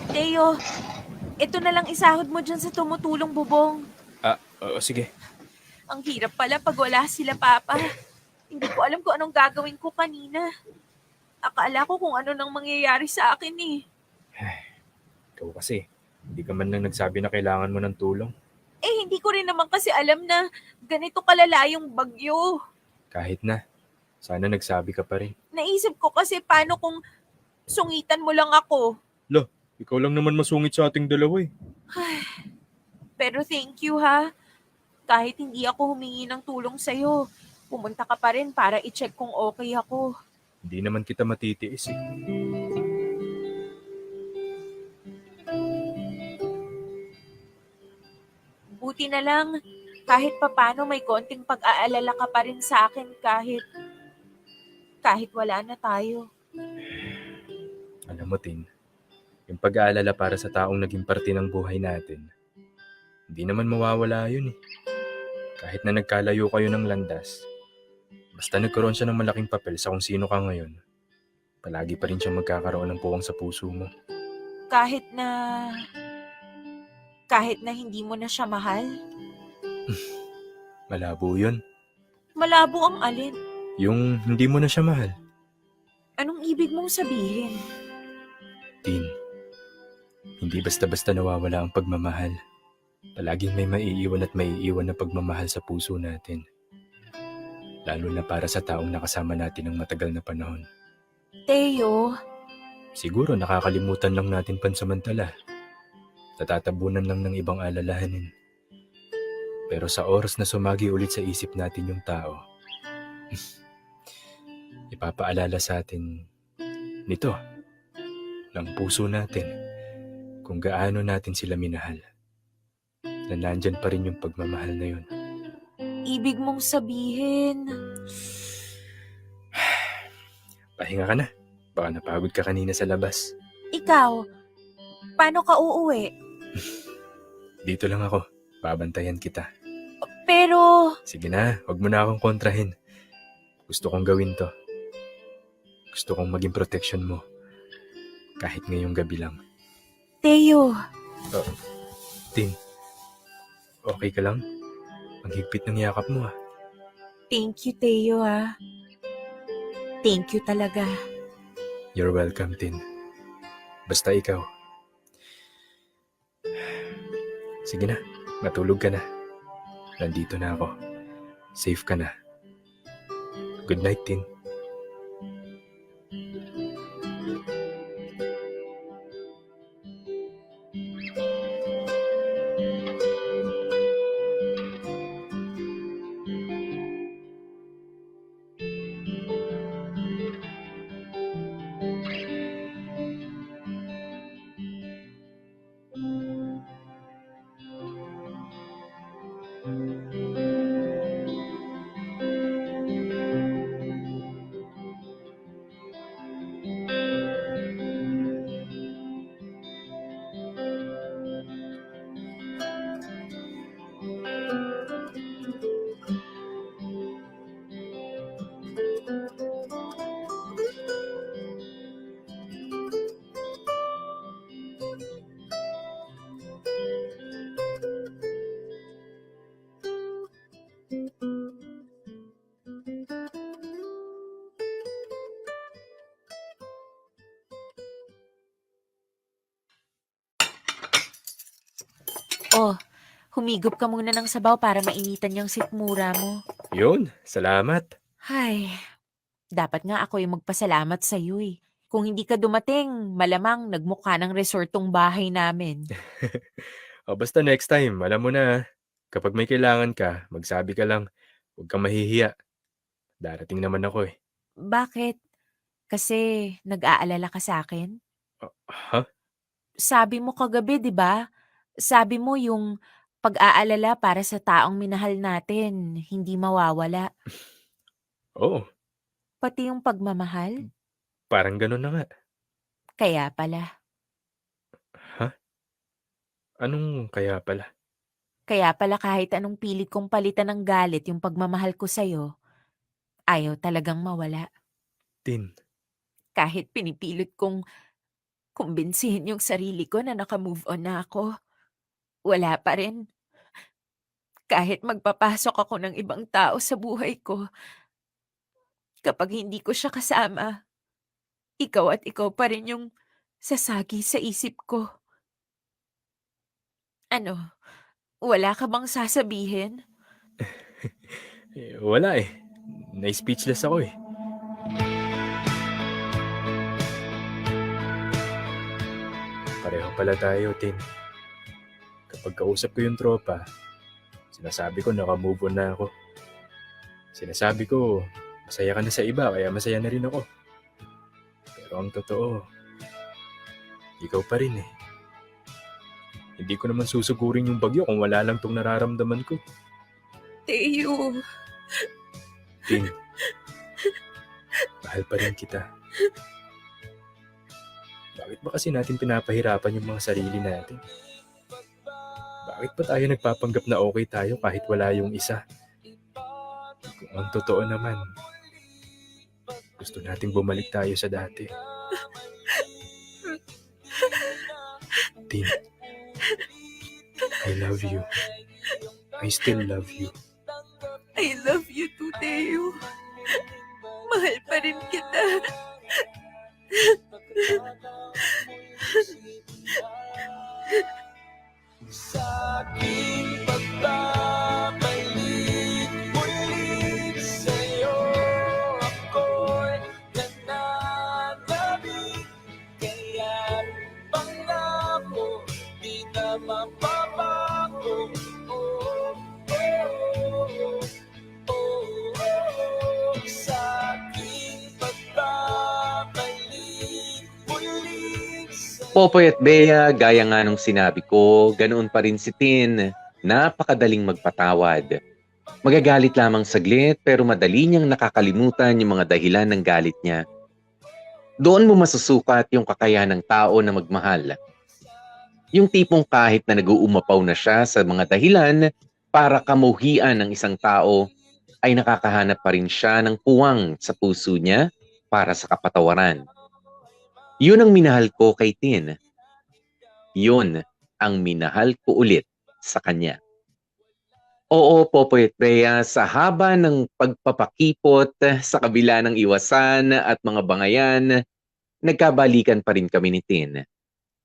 [SPEAKER 1] Teo, ito na lang isahod mo dyan sa tumutulong bubong.
[SPEAKER 4] Oo, sige.
[SPEAKER 1] Ang hirap pala pag wala sila, Papa. Hindi ko alam kung anong gagawin ko kanina. Akala ko kung ano nang mangyayari sa akin eh.
[SPEAKER 4] Ikaw kasi, hindi ka man lang nagsabi na kailangan mo ng tulong.
[SPEAKER 1] Hindi ko rin naman kasi alam na ganito kalala yung bagyo.
[SPEAKER 4] Kahit na. Sana nagsabi ka pa rin.
[SPEAKER 1] Naisip ko kasi paano kung sungitan mo lang ako.
[SPEAKER 4] Ikaw lang naman masungit sa ating dalawa eh.
[SPEAKER 1] Pero thank you ha. Kahit hindi ako humingi ng tulong sa'yo, pumunta ka pa rin para i-check kung okay ako.
[SPEAKER 4] Hindi naman kita matitiis eh.
[SPEAKER 1] Buti na lang, kahit papano may konting pag-aalala ka pa rin sa akin kahit wala na tayo.
[SPEAKER 4] Alam mo, Tin, yung pag-aalala para sa taong naging parte ng buhay natin, hindi naman mawawala yun eh. Kahit na nagkalayo kayo ng landas, basta nagkaroon siya ng malaking papel sa kung sino ka ngayon, palagi pa rin siya magkakaroon ng puwang sa puso mo.
[SPEAKER 1] Kahit na hindi mo na siya mahal,
[SPEAKER 4] Malabo yun.
[SPEAKER 1] malabo ang alin.
[SPEAKER 4] Yung hindi mo na siya mahal.
[SPEAKER 1] Anong ibig mong sabihin?
[SPEAKER 4] Tin, hindi basta-basta nawawala ang pagmamahal. Palaging may maiiwan at maiiwan na pagmamahal sa puso natin. Lalo na para sa taong nakasama natin ng matagal na panahon.
[SPEAKER 1] Teo,
[SPEAKER 4] Siguro nakakalimutan lang natin pansamantala. Natatabunan lang ng ibang alalahanin. Pero sa oras na sumagi ulit sa isip natin yung tao, ipapaalala sa atin nito, ng puso natin, kung gaano natin sila minahal. Na nandyan pa rin yung pagmamahal na yun.
[SPEAKER 1] ibig mong sabihin,
[SPEAKER 4] Pahinga ka na. Baka napagod ka kanina sa labas.
[SPEAKER 1] Ikaw, paano ka uuwi?
[SPEAKER 4] Dito lang ako. Babantayan kita.
[SPEAKER 1] Pero,
[SPEAKER 4] Sige na, wag mo na akong kontrahin. Gusto kong gawin to. Gusto kong maging protection mo. Kahit ngayong gabi lang.
[SPEAKER 1] Teo,
[SPEAKER 4] Tin, okay ka lang? Ang higpit ng yakap mo ah.
[SPEAKER 1] thank you, Teo, Thank you talaga.
[SPEAKER 4] You're welcome, Tin. Basta ikaw. Sige na, matulog ka na. Nandito na ako. Safe ka na. Good night, Tin.
[SPEAKER 1] Oh, humigop ka muna ng sabaw para mainitan yung sikmura mo.
[SPEAKER 4] Yun, salamat.
[SPEAKER 1] Ay, dapat nga ako yung magpasalamat sa iyo Kung hindi ka dumating, malamang nagmukha ng resort tong bahay namin.
[SPEAKER 4] O basta next time, alam mo na, kapag may kailangan ka, magsabi ka lang. Huwag kang mahihiya. Darating naman ako eh.
[SPEAKER 1] Bakit? Kasi nag-aalala ka sa akin?
[SPEAKER 4] Ha?
[SPEAKER 1] Sabi mo kagabi, di ba? Sabi mo yung pag-aalala para sa taong minahal natin, hindi mawawala.
[SPEAKER 4] Oo,
[SPEAKER 1] Pati yung pagmamahal.
[SPEAKER 4] parang ganun na nga.
[SPEAKER 1] Kaya pala.
[SPEAKER 4] Ha? Anong kaya pala?
[SPEAKER 1] Kaya pala kahit anong pilit kong palitan ng galit yung pagmamahal ko sa'yo, ayaw talagang mawala.
[SPEAKER 4] Tin,
[SPEAKER 1] Kahit pinipilit kong kumbinsihin yung sarili ko na naka-move on na ako, wala pa rin. Kahit magpapasok ako ng ibang tao sa buhay ko, kapag hindi ko siya kasama, ikaw at ikaw pa rin yung sasagi sa isip ko. Ano, wala ka bang sasabihin?
[SPEAKER 4] wala eh. Na-speechless ako eh. Pareho pala tayo, Tin. Kapag kausap ko yung tropa, sinasabi ko naka-move on na ako. Sinasabi ko, masaya ka na sa iba, kaya masaya na rin ako. Pero ang totoo, ikaw pa rin eh. Hindi ko naman susugurin yung bagyo kung wala lang tong nararamdaman ko.
[SPEAKER 1] Teo,
[SPEAKER 4] Tin, mahal pa rin kita. Bakit ba kasi natin pinapahirapan yung mga sarili natin? Bakit pa tayo nagpapanggap na okay tayo kahit wala yung isa? Kung ang totoo naman, gusto nating bumalik tayo sa dati. Tin, I love you. I still love you.
[SPEAKER 1] I love you too, Teo. Mahal pa rin kita.
[SPEAKER 3] Popoy at Bea, gaya nga nung sinabi ko, ganoon pa rin si Tin. Napakadaling magpatawad. Magagalit lamang saglit pero madali niyang nakakalimutan yung mga dahilan ng galit niya. Doon mo masusukat yung kakayahan ng tao na magmahal. Yung tipong kahit na nag-uumapaw na siya sa mga dahilan para kamuhian ng isang tao, ay nakakahanap pa rin siya ng puwang sa puso niya para sa kapatawaran. Yun ang minahal ko kay Tin. Yun ang minahal ko ulit sa kanya. Oo, Popoy at Bea, sa haba ng pagpapakipot sa kabila ng iwasan at mga bangayan, nagkabalikan pa rin kami ni Tin.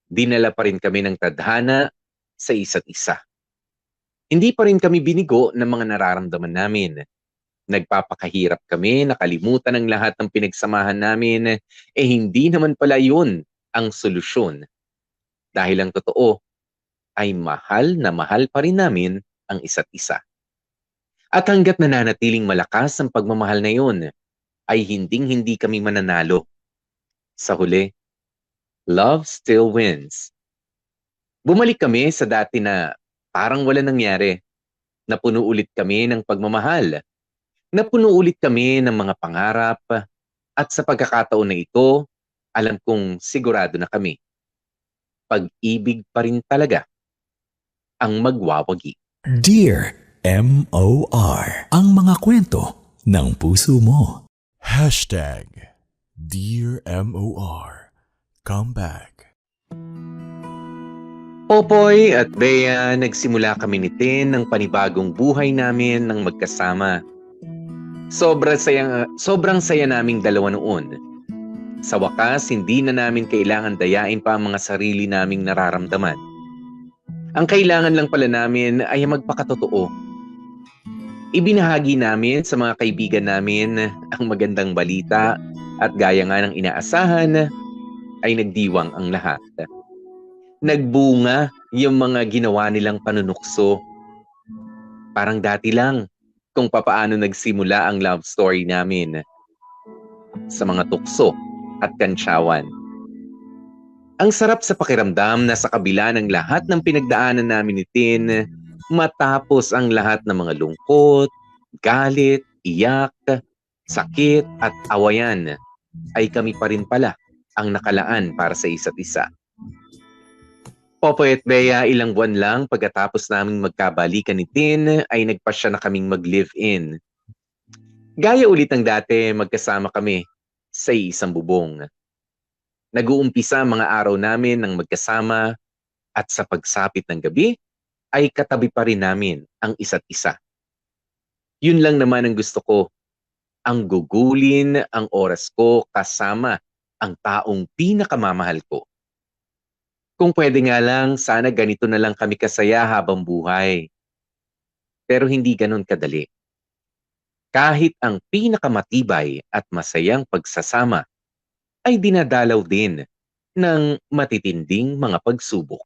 [SPEAKER 3] Dinala pa rin kami ng tadhana sa isa't isa. Hindi pa rin kami binigo ng mga nararamdaman namin. Nagpapakahirap kami, nakalimutan ang lahat ng pinagsamahan namin, hindi naman pala yun ang solusyon. Dahil ang totoo ay mahal na mahal pa rin namin ang isa't isa. At hanggat nananatiling malakas ang pagmamahal na yun, ay hinding-hindi kami mananalo. Sa huli, love still wins. Bumalik kami sa dati na parang wala nangyari. Napuno ulit kami ng pagmamahal. Napuno ulit kami ng mga pangarap. At sa pagkakataon na ito, alam kong sigurado na kami. Pag-ibig pa rin talaga ang magwawagi.
[SPEAKER 10] Dear M.O.R. Ang mga kwento ng puso mo.
[SPEAKER 5] Dear M.O.R. Come back.
[SPEAKER 3] Popoy at Bea, nagsimula kami ni Tin ng panibagong buhay namin ng magkasama. Sobrang saya naming dalawa noon. Sa wakas, hindi na namin kailangan dayain pa ang mga sarili naming nararamdaman. Ang kailangan lang pala namin ay magpakatotoo. Ibinahagi namin sa mga kaibigan namin ang magandang balita at gaya nga ng inaasahan ay nagdiwang ang lahat. Nagbunga yung mga ginawa nilang panunukso. Parang dati lang kung papaano nagsimula ang love story namin sa mga tukso at kantsawan. Ang sarap sa pakiramdam na sa kabila ng lahat ng pinagdaanan namin ni Tin, matapos ang lahat ng mga lungkot, galit, iyak, sakit at awayan, ay kami pa rin pala ang nakalaan para sa isa't isa. Popoy at Bea, ilang buwan lang pagkatapos naming magkabalikan ni Tin, ay nagpasya na kaming mag-live-in. Gaya ulit ng dati, magkasama kami sa isang bubong. Nag-uumpisa ang mga araw namin ng magkasama at sa pagsapit ng gabi ay katabi pa rin namin ang isa't isa. Yun lang naman ang gusto ko, ang gugulin ang oras ko kasama ang taong pinakamamahal ko. Kung pwede nga lang, sana ganito na lang kami kasaya habang buhay. Pero hindi ganun kadali. Kahit ang pinakamatibay at masayang pagsasama ay dinadalaw din ng matitinding mga pagsubok.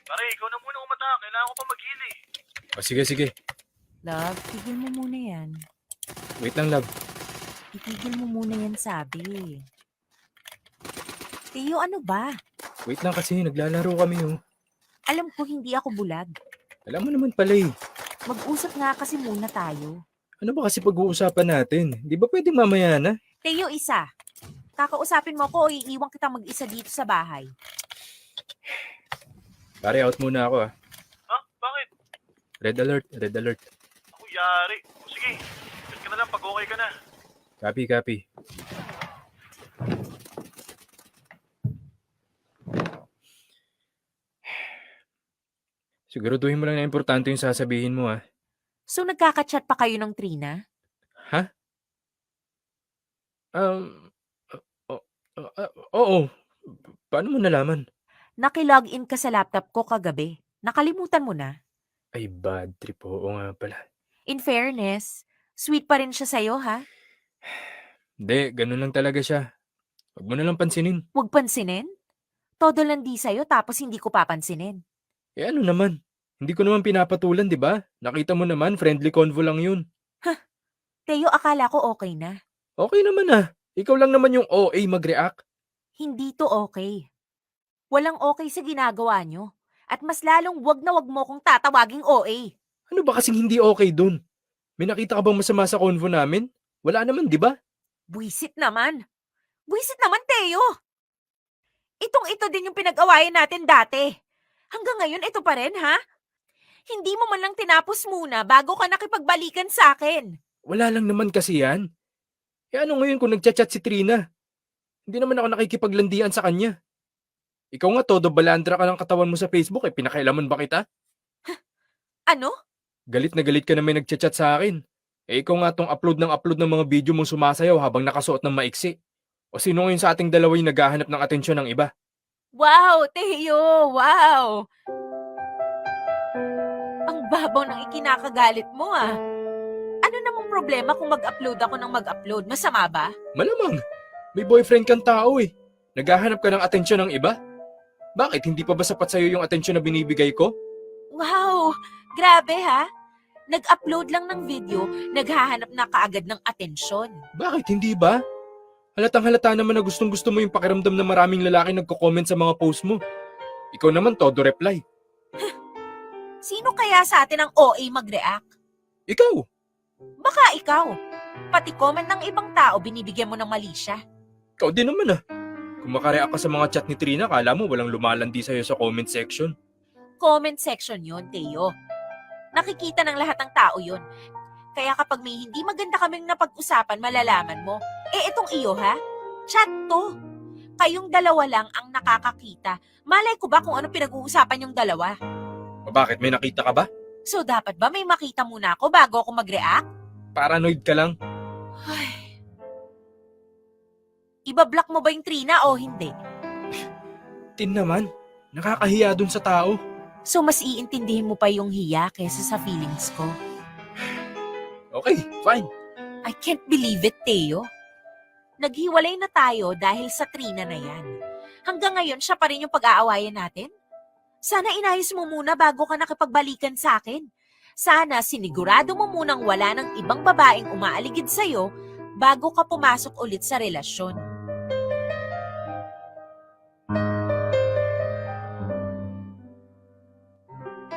[SPEAKER 4] Pare, ikaw na muna umata. Kailangan ko pa mag-heal eh. O sige, sige.
[SPEAKER 1] Love, tigil mo muna yan.
[SPEAKER 4] Wait lang, love.
[SPEAKER 1] Itigil mo muna yan, sabi. Teo, ano ba?
[SPEAKER 4] Wait lang kasi, naglalaro kami oh.
[SPEAKER 1] Alam ko hindi ako bulag.
[SPEAKER 4] Alam mo naman pala eh.
[SPEAKER 1] Mag-usap nga kasi muna tayo.
[SPEAKER 4] Ano ba kasi pag-uusapan natin? Di ba pwedeng mamaya na?
[SPEAKER 1] Teo, isa. Kakausapin mo ko o iiwan kita mag-isa dito sa bahay.
[SPEAKER 4] Pare, out muna ako ah.
[SPEAKER 11] Ha? Bakit?
[SPEAKER 4] Red alert, red alert.
[SPEAKER 11] Ako yari. O sige, wait ka na lang pag okay ka na.
[SPEAKER 4] Copy, copy. Siguraduhin mo lang na importante yung sasabihin mo ah.
[SPEAKER 1] So, nagkaka-chat pa kayo ng Trina?
[SPEAKER 4] Ha? Oo. Paano mo nalaman?
[SPEAKER 1] Nakilog-in ka sa laptop ko kagabi. Nakalimutan mo na.
[SPEAKER 4] Ay, bad trip. Oo nga pala.
[SPEAKER 1] In fairness, sweet pa rin siya sa'yo, ha?
[SPEAKER 4] Hindi, ganun lang talaga siya. Huwag mo na lang pansinin.
[SPEAKER 1] Huwag pansinin. Todo landi sa'yo tapos hindi ko papansinin.
[SPEAKER 4] Eh ano naman? Hindi ko naman pinapatulan, di ba? Nakita mo naman, friendly convo lang yun.
[SPEAKER 1] Teo, akala ko okay na.
[SPEAKER 4] Okay naman ah. Ikaw lang naman yung OA mag-react.
[SPEAKER 1] Hindi to okay. Walang okay sa ginagawa nyo. At mas lalong wag na wag mo kong tatawaging OA.
[SPEAKER 4] Ano ba kasing hindi okay dun? May nakita ka bang masama sa convo namin? Wala naman, di ba?
[SPEAKER 1] Buisit naman. Buisit naman, Teo. Ito din yung pinag-awayan natin dati. Hanggang ngayon, ito pa rin, ha? Hindi mo man lang tinapos muna bago ka nakipagbalikan sa akin.
[SPEAKER 4] Wala lang naman kasi yan. Ano ngayon kung nagchat-chat si Trina? Hindi naman ako nakikipaglandian sa kanya. Ikaw nga, todo balandra ka ng katawan mo sa Facebook, pinakailaman ba kita?
[SPEAKER 1] Ano?
[SPEAKER 4] Galit na galit ka na may nagchat-chat sa akin. Ikaw nga tong upload ng mga video mong sumasayaw habang nakasuot ng maiksi. O sino ngayon sa ating dalawa yung naghahanap ng atensyon ng iba?
[SPEAKER 1] Wow, Teo! Wow! Ang babaw ng ikinakagalit mo, ah. Ano namang problema kung mag-upload ako ng mag-upload? Masama ba?
[SPEAKER 4] Malamang, may boyfriend kang tao eh. Naghahanap ka ng atensyon ng iba? Bakit? Hindi pa ba sapat sa'yo yung atensyon na binibigay ko?
[SPEAKER 1] Wow! Grabe, ha? Nag-upload lang ng video, naghahanap na kaagad ng atensyon.
[SPEAKER 4] Bakit? Hindi ba? Halatang halata naman na gustong gusto mo yung pakiramdam na maraming lalaki nagko-comment sa mga post mo. Ikaw naman todo reply.
[SPEAKER 1] Sino kaya sa atin ang OA mag-react?
[SPEAKER 4] Ikaw!
[SPEAKER 1] Baka ikaw. Pati comment ng ibang tao binibigyan mo ng mali siya.
[SPEAKER 4] Ikaw din naman ah. Kung makareact ka sa mga chat ni Trina, kala mo walang lumalandi sa'yo sa comment section.
[SPEAKER 1] Comment section yun, Teo. Nakikita ng lahat ng tao yun. Kaya kapag may hindi maganda kaming napag-usapan, malalaman mo. Itong iyo ha? Chat to. Kayong dalawa lang ang nakakakita. Malay ko ba kung ano pinag-uusapan yung dalawa?
[SPEAKER 4] O bakit? May nakita ka ba?
[SPEAKER 1] So dapat ba may makita muna ako bago ako mag-react?
[SPEAKER 4] Paranoid ka lang.
[SPEAKER 1] Ay. Ibablock mo ba yung Trina o hindi?
[SPEAKER 4] Tin naman. Nakakahiya dun sa tao.
[SPEAKER 1] So mas iintindihin mo pa yung hiya kaysa sa feelings ko.
[SPEAKER 4] Okay, fine.
[SPEAKER 1] I can't believe it, Teo. Naghiwalay na tayo dahil sa Trina na yan. Hanggang ngayon, siya pa rin yung pag-aawayan natin? Sana inayos mo muna bago ka nakipagbalikan sa akin. Sana sinigurado mo munang wala ng ibang babaeng umaaligid sa'yo bago ka pumasok ulit sa relasyon.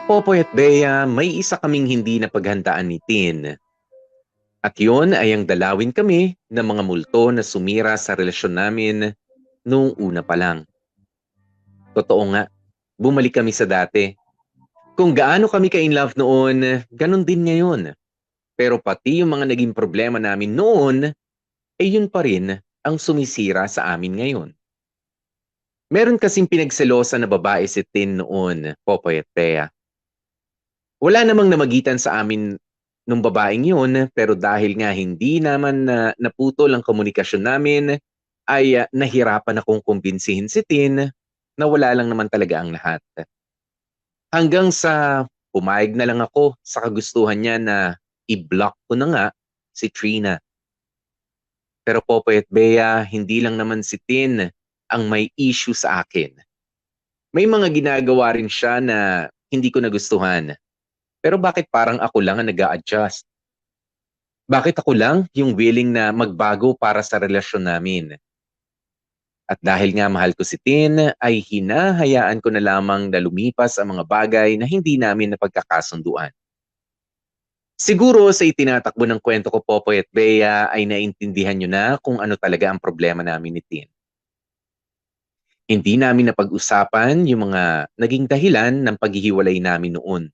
[SPEAKER 3] Popoy at Bea, may isa kaming hindi napaghandaan ni Tin. At yun ay ang dalawin kami ng mga multo na sumira sa relasyon namin noong una pa lang. Totoo nga, bumalik kami sa dati. Kung gaano kami ka-in-love noon, ganun din ngayon. Pero pati yung mga naging problema namin noon, yun pa rin ang sumisira sa amin ngayon. Meron kasing pinagselosa na babae si Tin noon, Popoy at Bea. Wala namang namagitan sa amin nung babaeng yun, pero dahil nga hindi naman naputol ang komunikasyon namin, ay nahirapan akong kumbinsihin si Tin na wala lang naman talaga ang lahat. Hanggang sa pumayag na lang ako sa kagustuhan niya na i-block ko na nga si Trina. Pero Popoy at Bea, hindi lang naman si Tin ang may issue sa akin. May mga ginagawa rin siya na hindi ko nagustuhan. Pero bakit parang ako lang ang nag-a-adjust? Bakit ako lang yung willing na magbago para sa relasyon namin? At dahil nga mahal ko si Tin, ay hinahayaan ko na lamang na lumipas ang mga bagay na hindi namin napagkakasunduan. Siguro sa itinatakbo ng kwento ko, Popoy at Bea, ay naintindihan nyo na kung ano talaga ang problema namin ni Tin. Hindi namin napag-usapan yung mga naging dahilan ng paghihiwalay namin noon.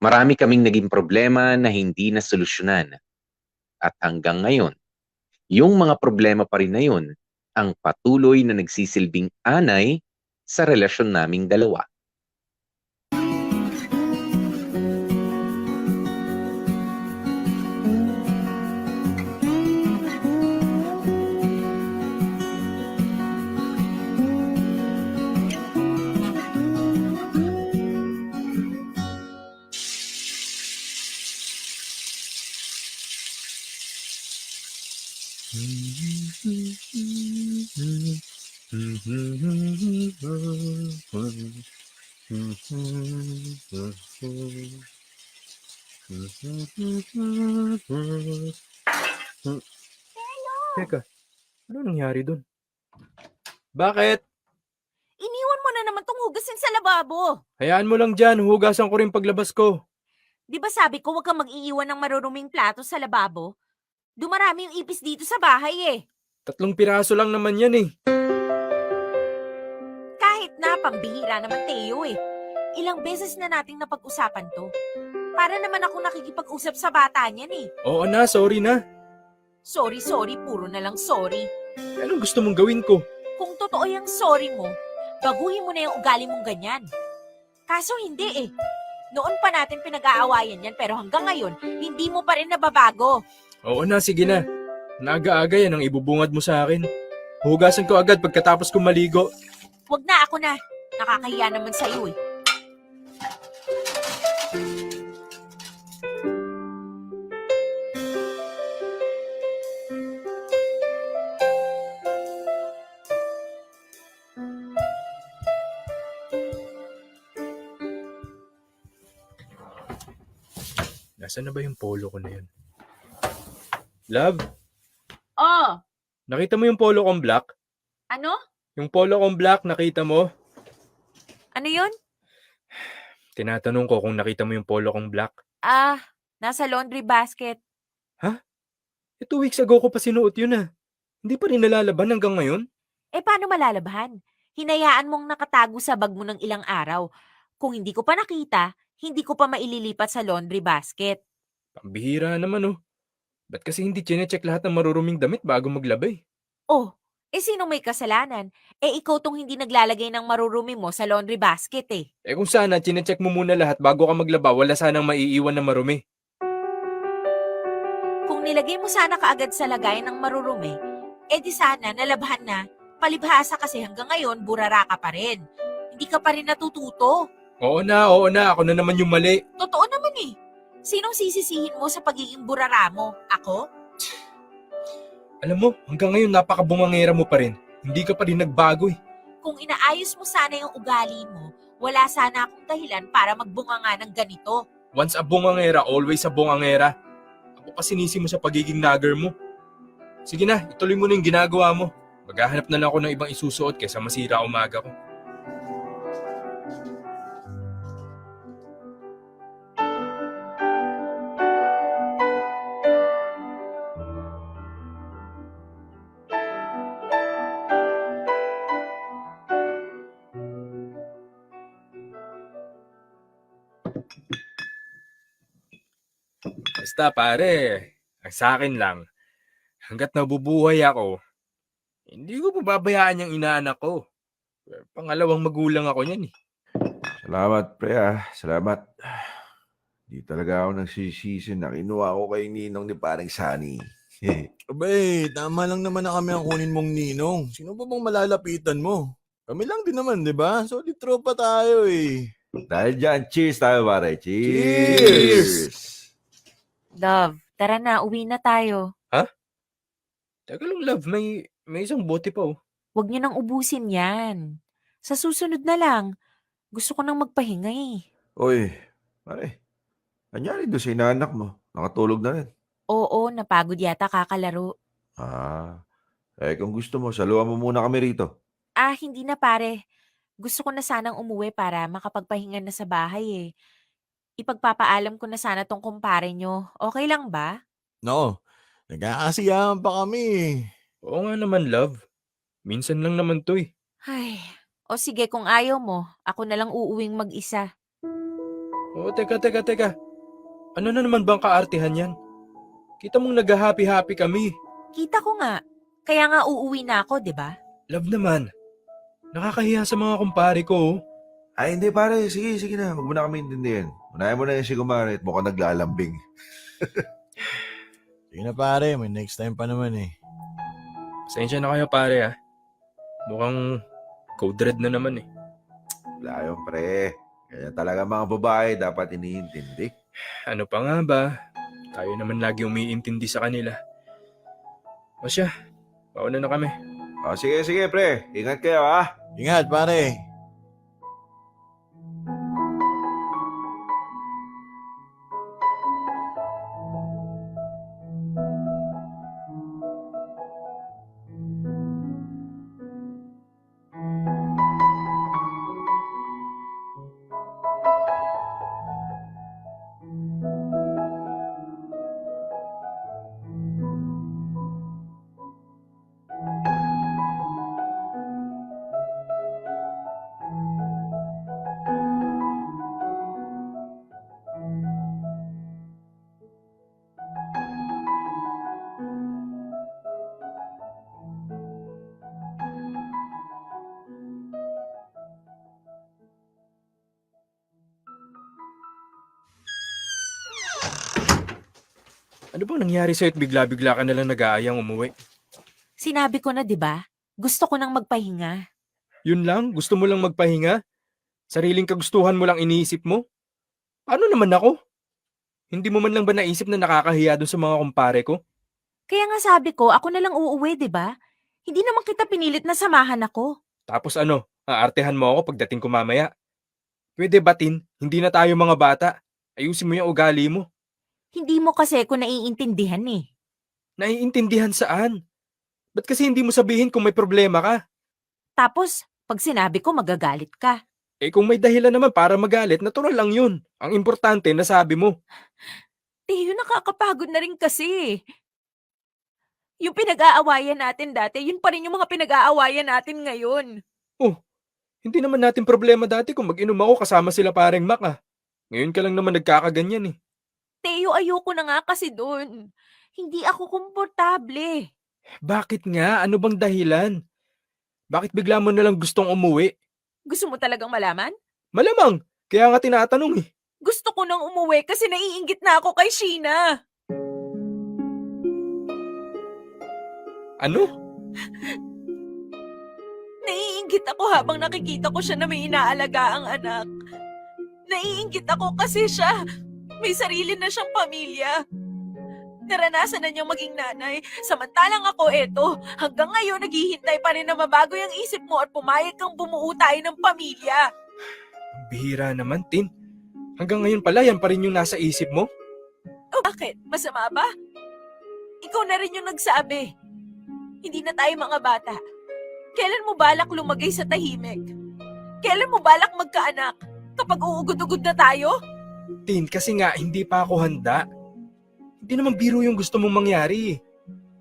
[SPEAKER 3] Marami kaming naging problema na hindi na solusyonan. At hanggang ngayon, yung mga problema pa rin na yun ang patuloy na nagsisilbing anay sa relasyon naming dalawa.
[SPEAKER 4] Teka, ano nangyari dun? Bakit?
[SPEAKER 1] Iniwan mo na naman tong hugasin sa lababo.
[SPEAKER 4] Hayaan mo lang dyan, hugasan ko rin paglabas ko.
[SPEAKER 1] Di ba sabi ko huwag kang mag-iiwan ng maruruming plato sa lababo? Dumarami yung ipis dito sa bahay eh.
[SPEAKER 4] 3 piraso lang naman yan eh.
[SPEAKER 1] Kahit na, pambihira naman Teo eh. Ilang beses na nating napag-usapan to. Para naman ako nakikipag-usap sa bata niyan eh.
[SPEAKER 4] Oo na, sorry na.
[SPEAKER 1] Sorry, puro na lang sorry.
[SPEAKER 4] Anong gusto mong gawin ko?
[SPEAKER 1] Kung totoo yung sorry mo, baguhin mo na yung ugali mong ganyan. Kaso hindi eh. Noon pa natin pinag-aawayan yan pero hanggang ngayon, hindi mo pa rin nababago.
[SPEAKER 4] Oo na, sige na. Naga-aga yan ang ibubungad mo sa akin. Hugasan ko agad pagkatapos kong maligo.
[SPEAKER 1] Wag na, ako na. Nakakahiya naman sa'yo eh.
[SPEAKER 4] Nasaan na ba yung polo ko na yun? Love,
[SPEAKER 1] Oh,
[SPEAKER 4] nakita mo yung polo kong black?
[SPEAKER 1] ano?
[SPEAKER 4] Yung polo kong black, nakita mo?
[SPEAKER 1] Ano yun?
[SPEAKER 4] Tinatanong ko kung nakita mo yung polo kong black.
[SPEAKER 1] Ah, nasa laundry basket.
[SPEAKER 4] 2 weeks ago ko pa sinuot yun ah. Hindi pa rin nalalaban hanggang ngayon?
[SPEAKER 1] Eh paano malalabahan? Hinayaan mong nakatago sa bag mo ng ilang araw. Kung hindi ko pa nakita, hindi ko pa maililipat sa laundry basket.
[SPEAKER 4] Pambihira naman oh. Ba't kasi hindi chinecheck lahat ng maruruming damit bago maglabay?
[SPEAKER 1] Oh, eh sino may kasalanan? Eh ikaw tong hindi naglalagay ng marurumi mo sa laundry basket eh.
[SPEAKER 4] Eh kung sana chinecheck mo muna lahat bago ka maglaba, wala sanang maiiwan na marumi.
[SPEAKER 1] Kung nilagay mo sana kaagad sa lagayan ng marurumi, eh di sana nalabhan na. Palibhasa kasi hanggang ngayon, burara ka pa rin. Hindi ka pa rin natututo.
[SPEAKER 4] Oo na, ako na naman yung mali.
[SPEAKER 1] Totoo naman eh. Sinong sisisihin mo sa pagiging burara mo? Ako?
[SPEAKER 4] Alam mo, hanggang ngayon napakabungangera mo pa rin. Hindi ka pa rin nagbago eh.
[SPEAKER 1] Kung inaayos mo sana yung ugali mo, wala sana akong dahilan para magbunga nga ng ganito.
[SPEAKER 4] Once a bungangera, always a bungangera. Ako pa sinisi mo sa pagiging nagger mo. Sige na, ituloy mo na yung ginagawa mo. Maghahanap na lang ako ng ibang isusuot kaysa masira umaga ko. Basta pare, ang sa akin lang, hanggat nabubuhay ako, hindi ko pababayaan yung inaanak ko. Pangalawang magulang ako niyan eh.
[SPEAKER 2] Salamat, pre Salamat. Di talaga ako nagsisisi na kinuha ko kay Ninong ni paring Sunny.
[SPEAKER 5] Abay, tama lang naman na kami ang kunin mong ninong. Sino ba bang malalapitan mo? Kami lang din naman, di ba? So, di tropa tayo eh.
[SPEAKER 2] Dahil dyan, cheers tayo, pare.
[SPEAKER 5] Cheers!
[SPEAKER 1] Love, tara na, uwi na tayo.
[SPEAKER 4] Teka lang love, may isang bote pa oh.
[SPEAKER 1] Huwag niyo nang ubusin yan. Sa susunod na lang. Gusto ko nang magpahinga eh.
[SPEAKER 2] Oy, pare. Anyari doon sa inaanak mo? Nakatulog na rin.
[SPEAKER 1] Oo, napagod yata kakalaro.
[SPEAKER 2] Kung gusto mo, saluhan mo muna kami rito.
[SPEAKER 1] Ah, hindi na pare. Gusto ko na sanang umuwi para makapagpahinga na sa bahay eh. Ipagpapaalam ko na sana tong kumpare nyo. Okay lang ba?
[SPEAKER 5] No, nagkakasiyahan pa kami eh.
[SPEAKER 4] Oo nga naman love. Minsan lang naman to eh.
[SPEAKER 1] Ay, o sige kung ayaw mo, ako na lang uuwing mag-isa.
[SPEAKER 4] Oo, teka. Ano na naman bang kaartihan yan? Kita mong nag-happy-happy kami.
[SPEAKER 1] Kita ko nga. Kaya nga uuwi na ako, di ba?
[SPEAKER 4] Love naman. Nakakahiya sa mga kumpare ko oh.
[SPEAKER 2] Ay, hindi pare. Sige na. Huwag mo na kami intindihan. Unahin mo na yung si Kumare at mukhang naglalambing.
[SPEAKER 5] Sige na pare, may next time pa naman eh.
[SPEAKER 4] Pasensya na kayo pare ah. Mukhang code red na naman eh.
[SPEAKER 2] Wala yun, pre. Kaya talaga mga babae dapat iniintindi.
[SPEAKER 4] Ano pa nga ba? Tayo naman lagi umiintindi sa kanila. O siya, mauna na kami.
[SPEAKER 2] Sige, pre. Ingat kayo, ha?
[SPEAKER 5] Ingat pare.
[SPEAKER 4] Ano bang nangyari sa'yo at bigla-bigla ka nalang nag-aayang umuwi?
[SPEAKER 1] Sinabi ko na, 'di ba? Gusto ko nang magpahinga.
[SPEAKER 4] Yun lang? Gusto mo lang magpahinga? Sariling kagustuhan mo lang iniisip mo? Paano naman ako? Hindi mo man lang ba naisip na nakakahiya dun sa mga kumpare ko?
[SPEAKER 1] Kaya nga sabi ko, ako na lang uuwi, 'di ba? Hindi naman kita pinilit na samahan ako.
[SPEAKER 4] Tapos ano, aartehan mo ako pagdating ko mamaya. Pwede ba, Tin? Hindi na tayo mga bata. Ayusin mo yung ugali mo.
[SPEAKER 1] Hindi mo kasi ako naiintindihan eh.
[SPEAKER 4] Naiintindihan saan? Ba't kasi hindi mo sabihin kung may problema ka?
[SPEAKER 1] Tapos, pag sinabi ko, magagalit ka.
[SPEAKER 4] Eh kung may dahilan naman para magalit, natural lang yun. Ang importante, nasabi mo.
[SPEAKER 1] Teo, nakakapagod na rin kasi. Yung pinag-aawayan natin dati, yun pa rin yung mga pinag-aawayan natin ngayon.
[SPEAKER 4] Oh, hindi naman natin problema dati kung mag-inom ako kasama sila pareng Mac ah. Ngayon ka lang naman nagkakaganyan eh.
[SPEAKER 1] Teo, ayoko na nga kasi doon. Hindi ako komportable.
[SPEAKER 4] Bakit nga? Ano bang dahilan? Bakit bigla mo nalang gustong umuwi?
[SPEAKER 1] Gusto mo talagang malaman?
[SPEAKER 4] Malamang, kaya nga tinatanong eh.
[SPEAKER 1] Gusto ko nang umuwi kasi naiinggit na ako kay Sheena.
[SPEAKER 4] Ano?
[SPEAKER 1] Naiinggit ako habang nakikita ko siya na may inaalaga ang anak. Naiinggit ako kasi siya, may sarili na siyang pamilya. Naranasan na niyang maging nanay, samantalang ako eto, hanggang ngayon naghihintay pa rin na mabago yung isip mo at pumayag kang bumuo tayo ng pamilya.
[SPEAKER 4] Bihira naman, Tin. Hanggang ngayon pala, yan pa rin yung nasa isip mo?
[SPEAKER 1] O bakit? Masama ba? Ikaw na rin yung nagsabi. Hindi na tayo mga bata. Kailan mo balak lumagay sa tahimik? Kailan mo balak magkaanak? Kapag uugod-ugod na tayo?
[SPEAKER 4] Tin, kasi nga, hindi pa ako handa. Hindi naman biro yung gusto mong mangyari.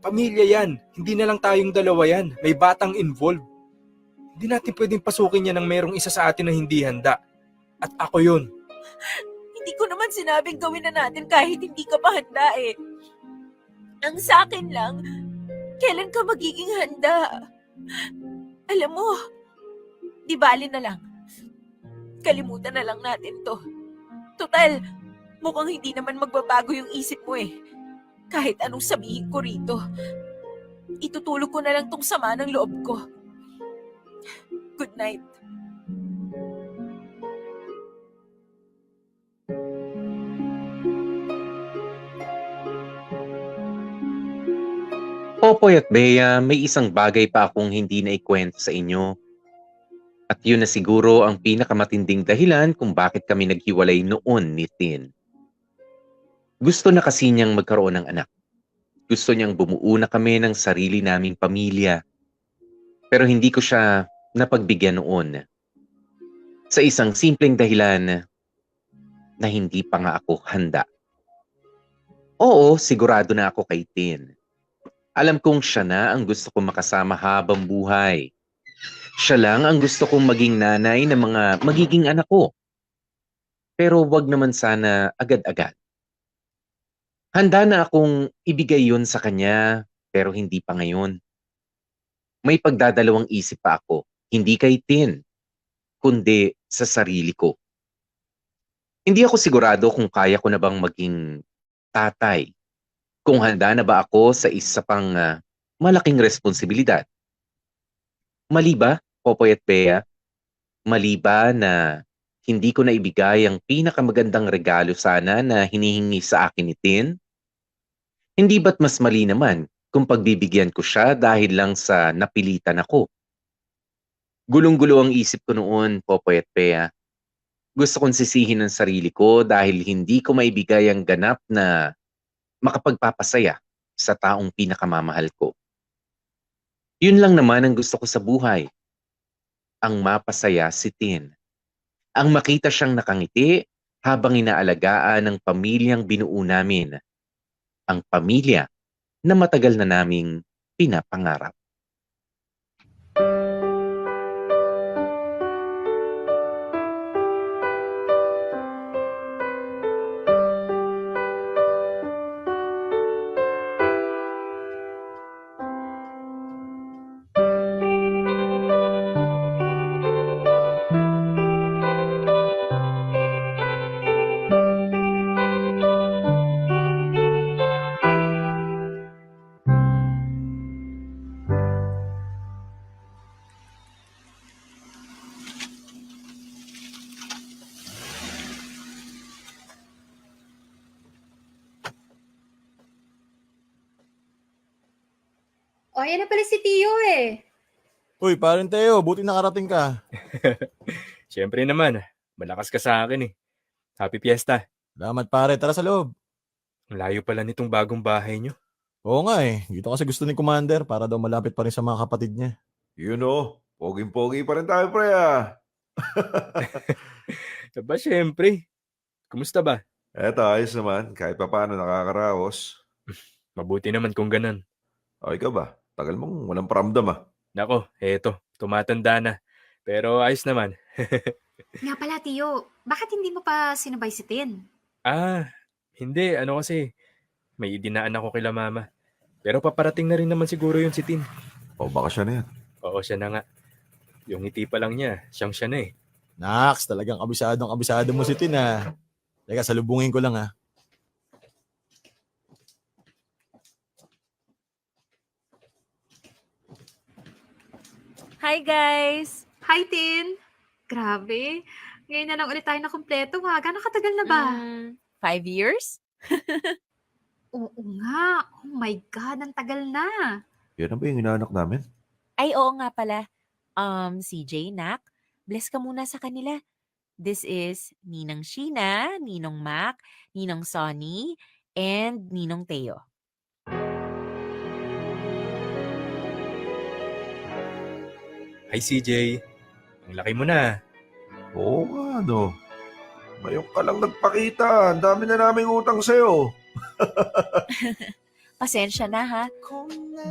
[SPEAKER 4] Pamilya yan. Hindi na lang tayong dalawa yan. May batang involved. Hindi natin pwedeng pasukin yan ng merong isa sa atin na hindi handa. At ako yun.
[SPEAKER 1] Hindi ko naman sinabing gawin na natin kahit hindi ka pa handa eh. Ang sa akin lang, kailan ka magiging handa? Alam mo, di bali na lang. Kalimutan na lang natin to. Total, mukhang hindi naman magbabago yung isip mo eh. Kahit anong sabihin ko rito. Itutulog ko na lang tong sama ng loob ko. Good night.
[SPEAKER 3] Popoy at Bea, may isang bagay pa akong hindi na ikwento sa inyo. At yun na siguro ang pinakamatinding dahilan kung bakit kami naghiwalay noon ni Tin. Gusto na kasi niyang magkaroon ng anak. Gusto niyang bumuo na kami ng sarili naming pamilya. Pero hindi ko siya napagbigyan noon. Sa isang simpleng dahilan na hindi pa nga ako handa. Oo, sigurado na ako kay Tin. Alam kong siya na ang gusto kong makasama habang buhay. Siya lang ang gusto kong maging nanay ng mga magiging anak ko. Pero wag naman sana agad-agad. Handa na akong ibigay yun sa kanya, pero hindi pa ngayon. May pagdadalawang isip pa ako, hindi kay Tin, kundi sa sarili ko. Hindi ako sigurado kung kaya ko na bang maging tatay. Kung handa na ba ako sa isa pang malaking responsibilidad. Mali ba, Popoy at Bea? Mali ba na hindi ko na ibigay ang pinakamagandang regalo sana na hinihingi sa akin ni Tin? Hindi ba't mas mali naman kung pagbibigyan ko siya dahil lang sa napilitan ako? Gulong-gulo ang isip ko noon, Popoy at Bea. Gusto kong sisihin ang sarili ko dahil hindi ko maibigay ang ganap na makapagpapasaya sa taong pinakamamahal ko. Yun lang naman ang gusto ko sa buhay. Ang mapasaya si Tin. Ang makita siyang nakangiti habang inaalagaan ng pamilyang binuo namin. Ang pamilya na matagal na naming pinapangarap.
[SPEAKER 9] O, ayan na pala si Tio eh.
[SPEAKER 5] Uy, parin Teo, buti nakarating ka.
[SPEAKER 4] Siyempre naman, malakas ka sa akin eh. Happy Fiesta.
[SPEAKER 5] Salamat pare, tara sa loob.
[SPEAKER 4] Ang layo pala nitong bagong bahay nyo.
[SPEAKER 5] Oo nga eh, dito kasi gusto ni Commander para daw malapit pa rin sa mga kapatid niya.
[SPEAKER 2] You know, poging-pogi pa rin tayo, pre, ah.
[SPEAKER 4] Diba, siyempre. Kumusta ba?
[SPEAKER 2] Eto, ayos naman. Kahit pa paano nakakaraos.
[SPEAKER 4] Mabuti naman kung ganun.
[SPEAKER 2] O, ikaw ba? Tagal mong walang paramdam, ah.
[SPEAKER 4] Nako, eto, tumatanda na. Pero ayos naman.
[SPEAKER 9] Nga pala, Tio, bakit hindi mo pa sinabay si Tin?
[SPEAKER 4] Hindi. Ano kasi, may idinaan ako kila mama. Pero paparating na rin naman siguro yun si Tin.
[SPEAKER 2] O, baka siya na yan.
[SPEAKER 4] Oo, siya na nga. Yung ngiti pa lang niya, siya na eh.
[SPEAKER 5] Nax, talagang abisado mo si Tin ah. Teka, salubungin ko lang ah.
[SPEAKER 1] Hi guys!
[SPEAKER 9] Hi, Tin! Grabe. Ngayon na lang ulit tayo na kumpleto ha. Gano'ng katagal na ba?
[SPEAKER 1] 5 years?
[SPEAKER 9] Oo nga. Oh my God, ang tagal na.
[SPEAKER 2] Yan na ba yung inaanak namin?
[SPEAKER 1] Ay, oo nga pala. CJ, Nak, bless ka muna sa kanila. This is Ninang Sheena, Ninong Mac, Ninong Sonny, and Ninong Teo.
[SPEAKER 4] Hi CJ, ang laki mo na.
[SPEAKER 2] Oo nga, no. Ngayon ka lang nagpakita. Ang dami na naming utang sa'yo.
[SPEAKER 1] Pasensya na ha.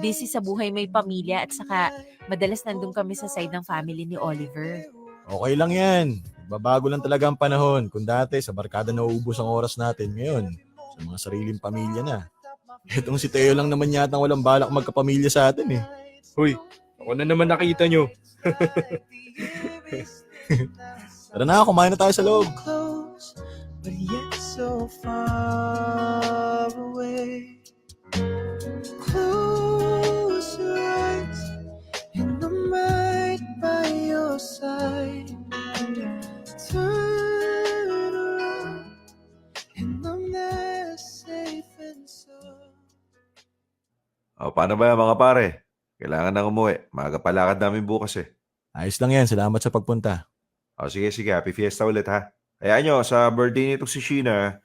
[SPEAKER 1] Busy sa buhay may pamilya at saka madalas nandun kami sa side ng family ni Oliver.
[SPEAKER 5] Okay lang yan. Babago lang talaga ang panahon. Kung dati sa barkada nauubos ang oras natin, ngayon sa mga sariling pamilya na. Itong si Teo lang naman yata ang walang balak magkapamilya sa atin eh.
[SPEAKER 4] Huy, ako na naman nakita nyo.
[SPEAKER 5] Tara na, kumain na tayo sa loob.
[SPEAKER 12] But yet so far away. Close your eyes, and I'm right by your side. Turn around, and I'm there safe and sound.
[SPEAKER 2] O, paano ba yan, mga pare? Kailangan nang umuwi. Maaga palakad namin bukas eh.
[SPEAKER 5] Ayos lang yan, salamat sa pagpunta.
[SPEAKER 2] O, sige. Happy Fiesta ulit, ha? Hayaan nyo, sa birthday nito si Sheena,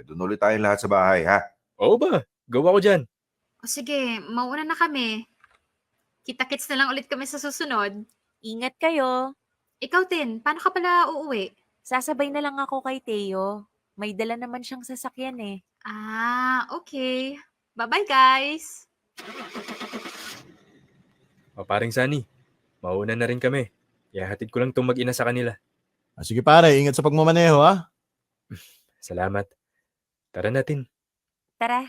[SPEAKER 2] doon ulit tayong lahat sa bahay, ha?
[SPEAKER 4] Oo ba? Gawa ko dyan.
[SPEAKER 9] O sige, mauna na kami. Kita-kits na lang ulit kami sa susunod.
[SPEAKER 1] Ingat kayo.
[SPEAKER 9] Ikaw, Tin, paano ka pala uuwi?
[SPEAKER 1] Sasabay na lang ako kay Teo. May dala naman siyang sasakyan eh.
[SPEAKER 9] Ah, okay. Bye-bye, guys!
[SPEAKER 4] O paring Sunny, mauna na rin kami. Ihahatid ko lang itong mag-ina sa kanila.
[SPEAKER 5] Sige pare, ingat sa pagmamaneho ha.
[SPEAKER 4] Salamat. Tara natin.
[SPEAKER 1] Tara.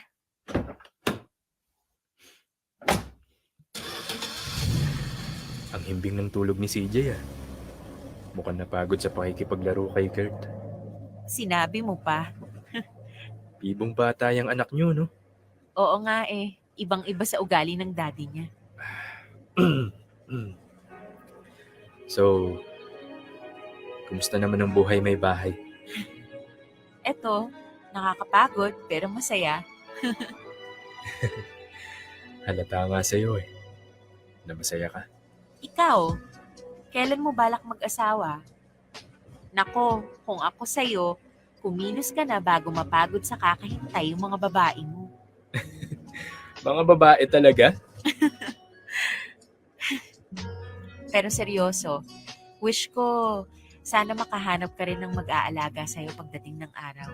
[SPEAKER 4] Ang himbing ng tulog ni CJ ah. Mukhang napagod sa pakikipaglaro kay Kurt.
[SPEAKER 1] Sinabi mo pa.
[SPEAKER 4] Bibong bata yung anak nyo, no?
[SPEAKER 1] Oo nga eh. Ibang-iba sa ugali ng daddy niya.
[SPEAKER 4] So, kumusta naman ang buhay may bahay?
[SPEAKER 1] Eto, nakakapagod pero masaya.
[SPEAKER 4] Halata nga sa'yo eh. Na masaya ka.
[SPEAKER 1] Ikaw, kailan mo balak mag-asawa? Nako, kung ako sa'yo, kumilos ka na bago mapagod sa kakahintay yung mga babae mo.
[SPEAKER 4] Mga babae talaga?
[SPEAKER 1] Pero seryoso, wish ko sana makahanap ka rin ng mag-aalaga sa'yo pagdating ng araw.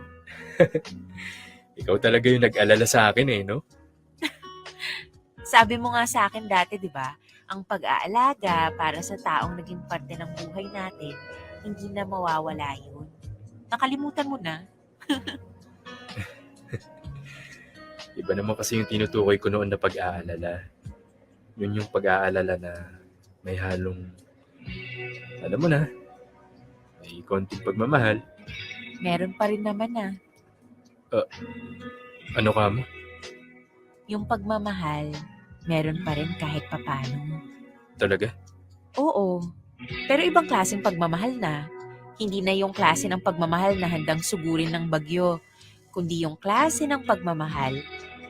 [SPEAKER 4] Ikaw talaga yung nag-alala sa akin eh, no?
[SPEAKER 1] Sabi mo nga sa akin dati, di ba? Ang pag-aalaga para sa taong naging parte ng buhay natin, hindi na mawawala yun. Nakalimutan mo na.
[SPEAKER 4] Iba naman kasi yung tinutukoy ko noon na pag-aalala. Yun yung pag-aalala na may halong, alam mo na, may konting pagmamahal.
[SPEAKER 1] Meron pa rin naman na.
[SPEAKER 4] Ano ka mo?
[SPEAKER 1] Yung pagmamahal, meron pa rin kahit papano.
[SPEAKER 4] Talaga?
[SPEAKER 1] Oo. Pero ibang klaseng pagmamahal na. Hindi na yung klase ng pagmamahal na handang sugurin ng bagyo, kundi yung klase ng pagmamahal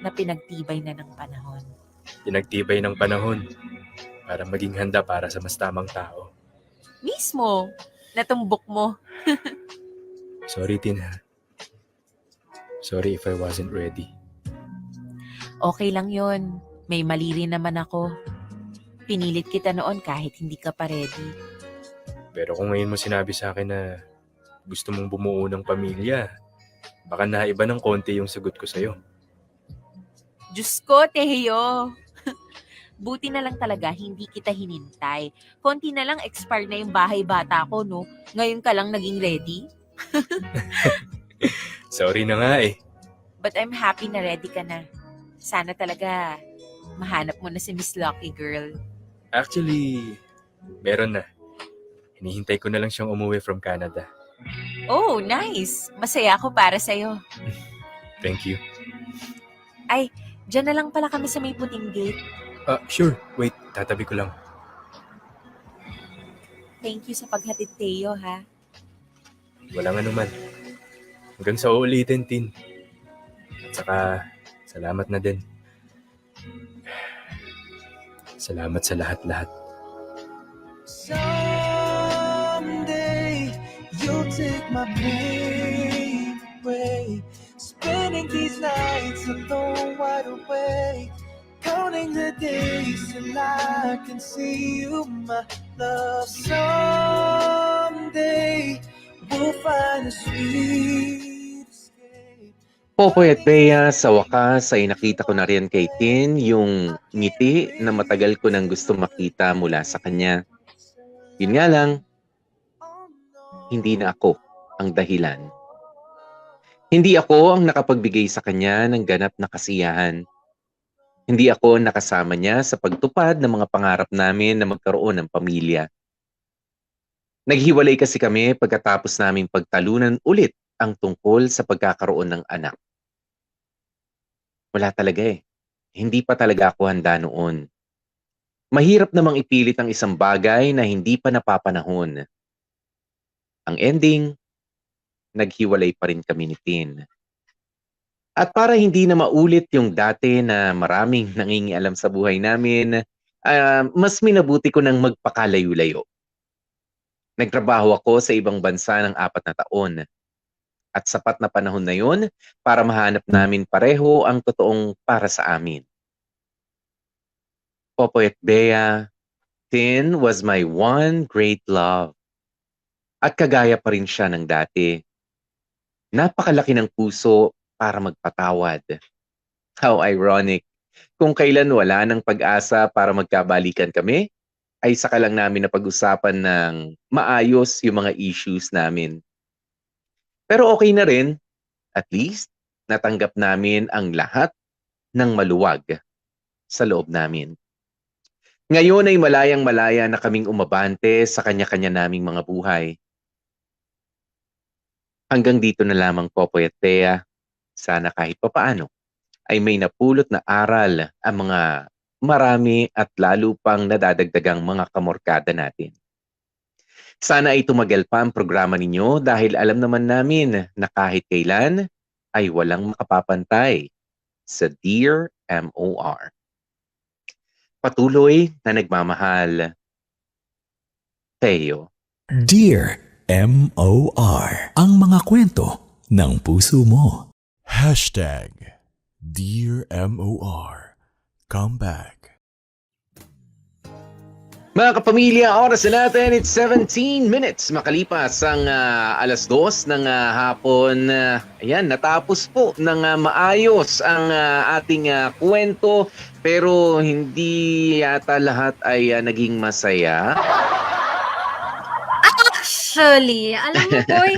[SPEAKER 1] na pinagtibay na ng panahon.
[SPEAKER 4] Pinagtibay ng panahon para maging handa para sa mas tamang tao.
[SPEAKER 1] Mismo, natumbok mo.
[SPEAKER 4] Sorry, Tin, ha? Sorry if I wasn't ready.
[SPEAKER 1] Okay lang yon. May mali rin naman ako. Pinilit kita noon kahit hindi ka pa ready.
[SPEAKER 4] Pero kung ngayon mo sinabi sa akin na gusto mong bumuo ng pamilya, baka naiba ng konti yung sagot ko sa'yo.
[SPEAKER 1] Diyos ko, Teo. Buti na lang talaga hindi kita hinintay. Konti na lang expire na yung bahay bata ko, no? Ngayon ka lang naging ready.
[SPEAKER 4] Sorry na nga eh.
[SPEAKER 1] But I'm happy na ready ka na. Sana talaga mahanap mo na si Miss Lucky Girl.
[SPEAKER 4] Actually, meron na. Hinihintay ko na lang siyang umuwi from Canada.
[SPEAKER 1] Oh, nice. Masaya ako para sa'yo.
[SPEAKER 4] Thank you.
[SPEAKER 1] Diyan na lang pala kami sa may puting gate.
[SPEAKER 4] Sure. Wait, tatabi ko lang.
[SPEAKER 1] Thank you sa paghatid, Teo, ha?
[SPEAKER 4] Walang anuman. Hanggang sa uulitin, Tin. At saka, salamat na din. Salamat sa lahat-lahat.
[SPEAKER 12] Someday you'll take my pain away. Spending these nights alone, wide awake, counting the days till I can see you, my love. Someday we'll find a sweet escape.
[SPEAKER 3] Popoy at Bea, sa wakas ay nakita ko na rin kay Tin yung ngiti na matagal ko nang gusto makita mula sa kanya. Yun nga lang, hindi na ako ang dahilan. Hindi ako ang nakapagbigay sa kanya ng ganap na kasiyahan. Hindi ako ang nakasama niya sa pagtupad ng mga pangarap namin na magkaroon ng pamilya. Naghiwalay kasi kami pagkatapos naming pagtalunan ulit ang tungkol sa pagkakaroon ng anak. Wala talaga eh. Hindi pa talaga ako handa noon. Mahirap namang ipilit ang isang bagay na hindi pa napapanahon. Ang ending, naghiwalay pa rin kami ni Tin. At para hindi na maulit yung dati na maraming nangingialam sa buhay namin, mas minabuti ko nang magpakalayo-layo. Nagtrabaho ako sa ibang bansa ng 4 na taon. At sapat na panahon na yun para mahanap namin pareho ang totoong para sa amin. Popoy at Bea, Tin was my one great love. At kagaya pa rin siya ng dati. Napakalaki ng puso para magpatawad. How ironic. Kung kailan wala ng pag-asa para magkabalikan kami, ay saka lang namin napag-usapan ng maayos yung mga issues namin. Pero okay na rin. At least, natanggap namin ang lahat ng maluwag sa loob namin. Ngayon ay malayang-malaya na kaming umabante sa kanya-kanya naming mga buhay. Hanggang dito na lamang, Popoy at Bea. Sana kahit papaano ay may napulot na aral ang mga marami at lalo pang nadadagdagang mga kamorkada natin. Sana ay tumagal pa ang programa ninyo dahil alam naman namin na kahit kailan ay walang makapapantay sa Dear MOR. Patuloy na nagmamahal. Teo.
[SPEAKER 10] Dear MOR, ang mga kwento ng puso mo.
[SPEAKER 5] Dear MOR, come back.
[SPEAKER 3] Mga kapamilya, oras na natin, it's 17 minutes makalipas ang 2:00 ng hapon. Ayan, natapos po ng maayos ang ating kwento, pero hindi yata lahat ay naging masaya.
[SPEAKER 13] Actually, alam mo, boy,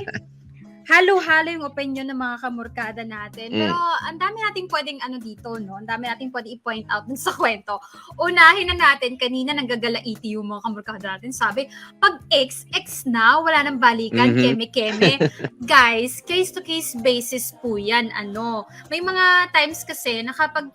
[SPEAKER 13] halo-halo yung opinion ng mga kamorkada natin. Pero ang dami nating pwedeng dito, no? Ang dami nating pwedeng i-point out dun sa kwento. Unahin na natin, kanina nanggagalaiti yung mga kamorkada natin. Sabi, pag ex na, wala nang balikan, keme-keme. Guys, case-to-case basis po yan. May mga times kasi na kapag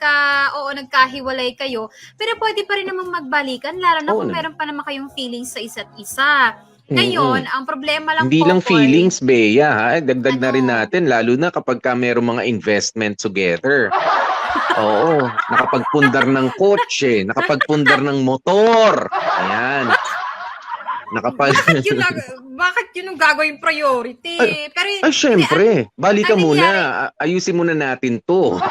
[SPEAKER 13] nagkahiwalay kayo, pero pwede pa rin namang magbalikan, lalo na kung meron pa naman kayong feelings sa isa't isa. Ngayon, ang problema lang
[SPEAKER 3] hindi
[SPEAKER 13] po,
[SPEAKER 3] lang feelings, Bea, ha? Dagdag na rin natin, lalo na kapag ka mayroong mga investment together. Oo, nakapagpundar ng kotse, nakapagpundar ng motor. Ayan.
[SPEAKER 13] Bakit yun ang gagawing priority? Pero
[SPEAKER 3] Ay, syempre. Balikan
[SPEAKER 13] ano
[SPEAKER 3] muna.
[SPEAKER 13] nangyari?
[SPEAKER 3] Ayusin muna natin to.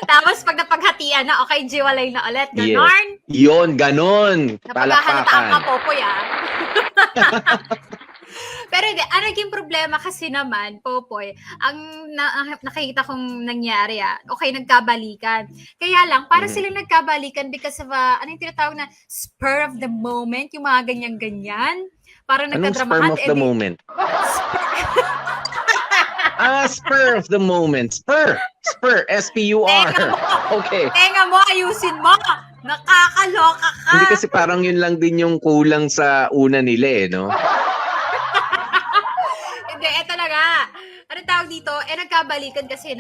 [SPEAKER 13] Tapos pag napaghatian na, okay, jiwalay na ulit.
[SPEAKER 3] Yes.
[SPEAKER 13] Ganon.
[SPEAKER 3] Yon, ganon.
[SPEAKER 13] Napaghahalata ang
[SPEAKER 3] Palakpakan.
[SPEAKER 13] kapopoy, Pero hindi, ang naging problema kasi naman, Popoy, ang nakikita kong nangyari, okay, nagkabalikan. Kaya lang, para silang nagkabalikan because of, ano yung tinatawag na spur of the moment, yung mga ganyan-ganyan. Parang
[SPEAKER 3] Anong
[SPEAKER 13] nagkadramahan.
[SPEAKER 3] sperm of the moment? Spur of the moment. Spur. S-P-U-R. Okay.
[SPEAKER 13] Tenga mo, ayusin mo. Nakakaloka ka.
[SPEAKER 3] Hindi kasi parang yun lang din yung kulang sa una nila no?
[SPEAKER 13] Hindi, eto na nga. Ano tawag dito? Nagkabalikan kasi,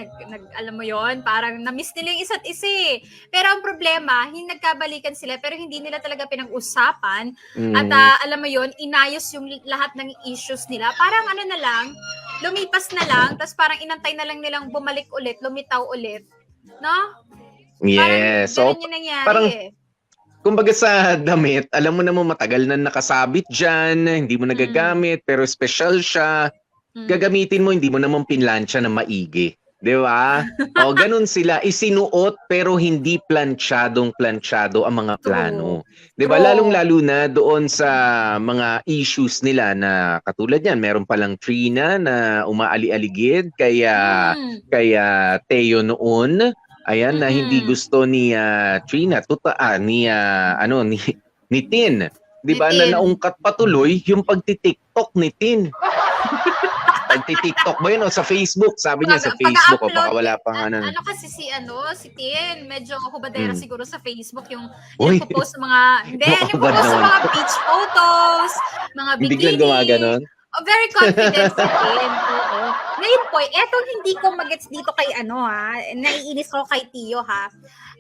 [SPEAKER 13] alam mo yon, parang na-miss nila yung isa't isa eh. Pero ang problema, hindi nagkabalikan sila, pero hindi nila talaga pinag-usapan. At alam mo yon, inayos yung lahat ng issues nila. Parang ano na lang, lumipas na lang, tapos parang inantay na lang nilang bumalik ulit, lumitaw ulit. No?
[SPEAKER 3] Yes. So,
[SPEAKER 13] Parang ganun yung nangyari
[SPEAKER 3] parang, kumbaga sa damit, alam mo naman matagal na nakasabit dyan, hindi mo nagagamit, pero special siya. Gagamitin mo, hindi mo naman pinlansya na maigi. Di ba? O, ganun sila. Isinuot pero hindi planchadong ang mga plano. Di ba? Lalong-lalo na doon sa mga issues nila na katulad yan. Meron palang Trina na umaali-aligid kaya Teo noon. Ayan, na hindi gusto ni Trina, ni Tin. Di ba? Na naungkat patuloy yung pagtitiktok ni Tin. Pagtitiktok ba yun o sa Facebook? Sabi niya sa Facebook o baka wala pang ano.
[SPEAKER 13] Ano kasi si Tin, medyo hubadera siguro sa Facebook yung
[SPEAKER 3] Uy.
[SPEAKER 13] post mga, yung post sa mga beach photos, mga bikini.
[SPEAKER 3] Biglang gumaganon?
[SPEAKER 13] Very confident si Tin. Oo. Ngayon po, etong hindi ko magets dito kay naiinis ko kay Tio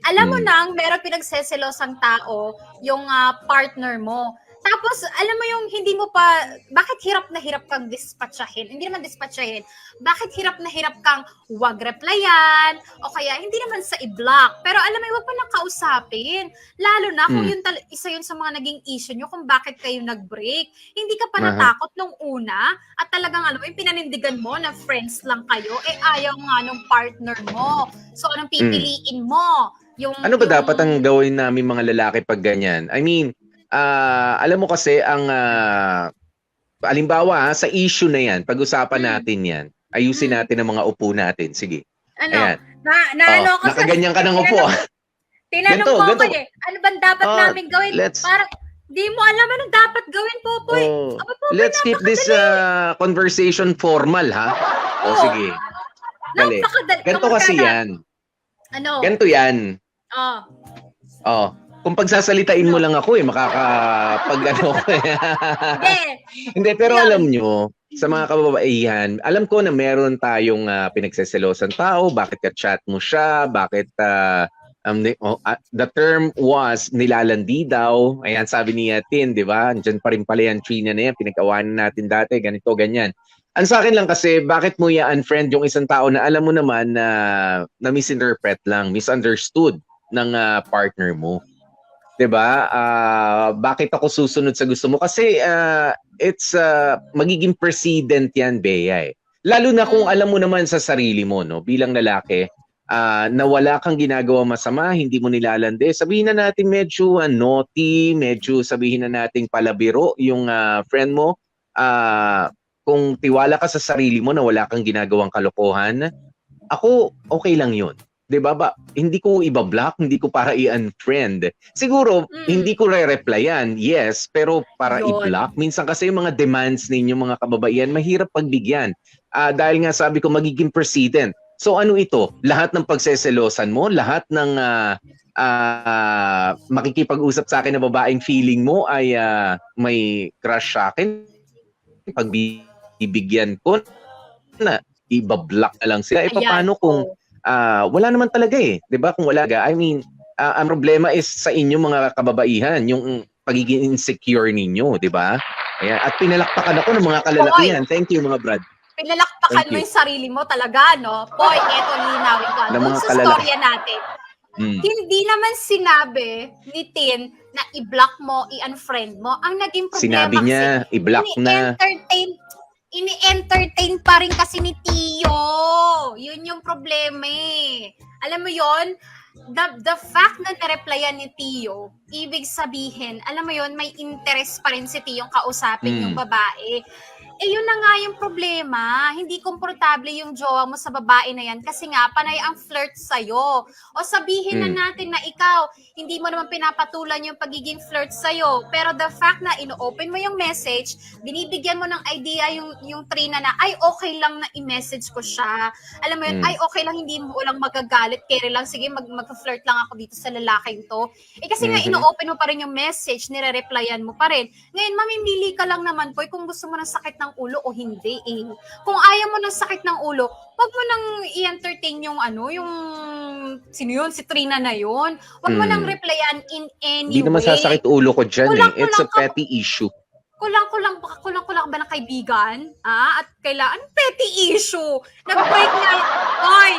[SPEAKER 13] Alam mo nang meron pinagseselosang tao yung partner mo. Tapos, alam mo yung hindi mo pa, bakit hirap na hirap kang dispatchahin? Hindi naman dispatchahin. Bakit hirap na hirap kang wag replyan? O kaya, hindi naman sa i-block. Pero alam mo, wag pa nakausapin. Lalo na kung isa yun sa mga naging issue nyo kung bakit kayo nag-break. Hindi ka pa natakot nung una at talagang yung pinanindigan mo na friends lang kayo, ayaw nga nung partner mo. So, anong pipiliin mo?
[SPEAKER 3] Ano ba dapat ang gawin namin mga lalaki pag ganyan? I mean, alam mo kasi ang halimbawa sa issue na yan, pag-usapan natin yan. Ayusin natin ang mga upo natin. Sige. Ayan. Nakaganyan ka ng upo.
[SPEAKER 13] Tinanong mo ako ano bang dapat namin gawin? Parang di mo alam anong dapat gawin, Popoy.
[SPEAKER 3] Let's keep this conversation formal, ha? Sige. Dali. Ganito kasi yan.
[SPEAKER 13] Ano?
[SPEAKER 3] Ganito yan. Kung pagsasalitain mo lang ako makakapag-ano ko. Hindi, pero alam nyo, sa mga kababaihan, alam ko na meron tayong pinagseselosan tao, bakit ka-chat mo siya, bakit the term was nilalandi daw. Ayan, sabi ni Tin, di ba? Diyan pa rin pala yan, Trina na yan, pinag-awanan natin dati, ganito, ganyan. Ang sa akin lang kasi, bakit mo i-unfriend yung isang tao na alam mo naman na misinterpret lang, misunderstood ng partner mo? 'Di ba? Bakit ako susunod sa gusto mo? Kasi it's magiging precedent 'yan, Bea. Lalo na kung alam mo naman sa sarili mo, no, bilang lalaki, na wala kang ginagawa masama, hindi mo nilalande. Sabihin na natin medyo naughty, medyo sabihin na nating palabiro yung friend mo. Kung tiwala ka sa sarili mo na wala kang ginagawang kalokohan, ako okay lang 'yun. 'Di ba? Hindi ko iba-block, hindi ko para i-unfriend. Siguro hindi ko re-replyan. Yes, pero para i-block, minsan kasi yung mga demands ninyo mga kababaihan, mahirap pagbigyan. Dahil nga sabi ko magiging precedent. So ano ito? Lahat ng pagseselosan mo, lahat ng makikipag-usap sa akin na babaeng feeling mo ay may crush sa akin. Pag bibigyan ko na iba-block na lang sila. Paano kung wala naman talaga 'di ba? Kung wala, I mean, ang problema is sa inyo mga kababaihan, yung pagiging insecure ninyo, 'di ba? Ayan, at pinalakpakan ako ng mga kalalakihan. Thank you mga brad.
[SPEAKER 13] Pinalakpakan
[SPEAKER 3] Thank
[SPEAKER 13] mo
[SPEAKER 3] you.
[SPEAKER 13] yung sarili mo talaga, no? Boy, eto linawin ko.
[SPEAKER 3] Ng
[SPEAKER 13] Doon
[SPEAKER 3] mga
[SPEAKER 13] sa
[SPEAKER 3] kalala-
[SPEAKER 13] storya natin,
[SPEAKER 3] Hindi
[SPEAKER 13] naman sinabi ni Tin na i-block mo, i-unfriend mo. Ang naging problema
[SPEAKER 3] Sinabi niya, i-block na.
[SPEAKER 13] ini-entertain pa rin kasi ni Tio. Yun yung problema eh. Alam mo yon, the fact na nareplyan ni Tio, ibig sabihin, alam mo yon, may interest pa rin si Tio kausapin yung babae. Eh yun na nga yung problema. Hindi komportable yung jowa mo sa babae na yan kasi nga panay ang flirt sa'yo. O sabihin na natin na ikaw, hindi mo naman pinapatulan yung pagiging flirt sa'yo. Pero the fact na ino-open mo yung message, binibigyan mo ng idea yung Trina na, ay okay lang na i-message ko siya. Alam mo yun, ay okay lang, hindi mo lang magagalit. Kaya lang, sige, mag-flirt lang ako dito sa lalaking to. Eh kasi nga ino-open mo pa rin yung message, nire-replyan mo pa rin. Ngayon, mamimili ka lang naman po kung gusto mo ng sakit ng ulo o hindi eh. Kung ayaw mo ng sakit ng ulo, wag mo nang i-entertain yung yung sino yun, si Trina na yun. Wag mo nang replyan in any
[SPEAKER 3] Hindi naman
[SPEAKER 13] way.
[SPEAKER 3] sasakit ulo ko dyan
[SPEAKER 13] Kulang-kulang
[SPEAKER 3] It's a
[SPEAKER 13] ka-
[SPEAKER 3] petty issue.
[SPEAKER 13] Kulang-kulang ba ng kaibigan? At kailangan, petty issue. Nag-break na, oy,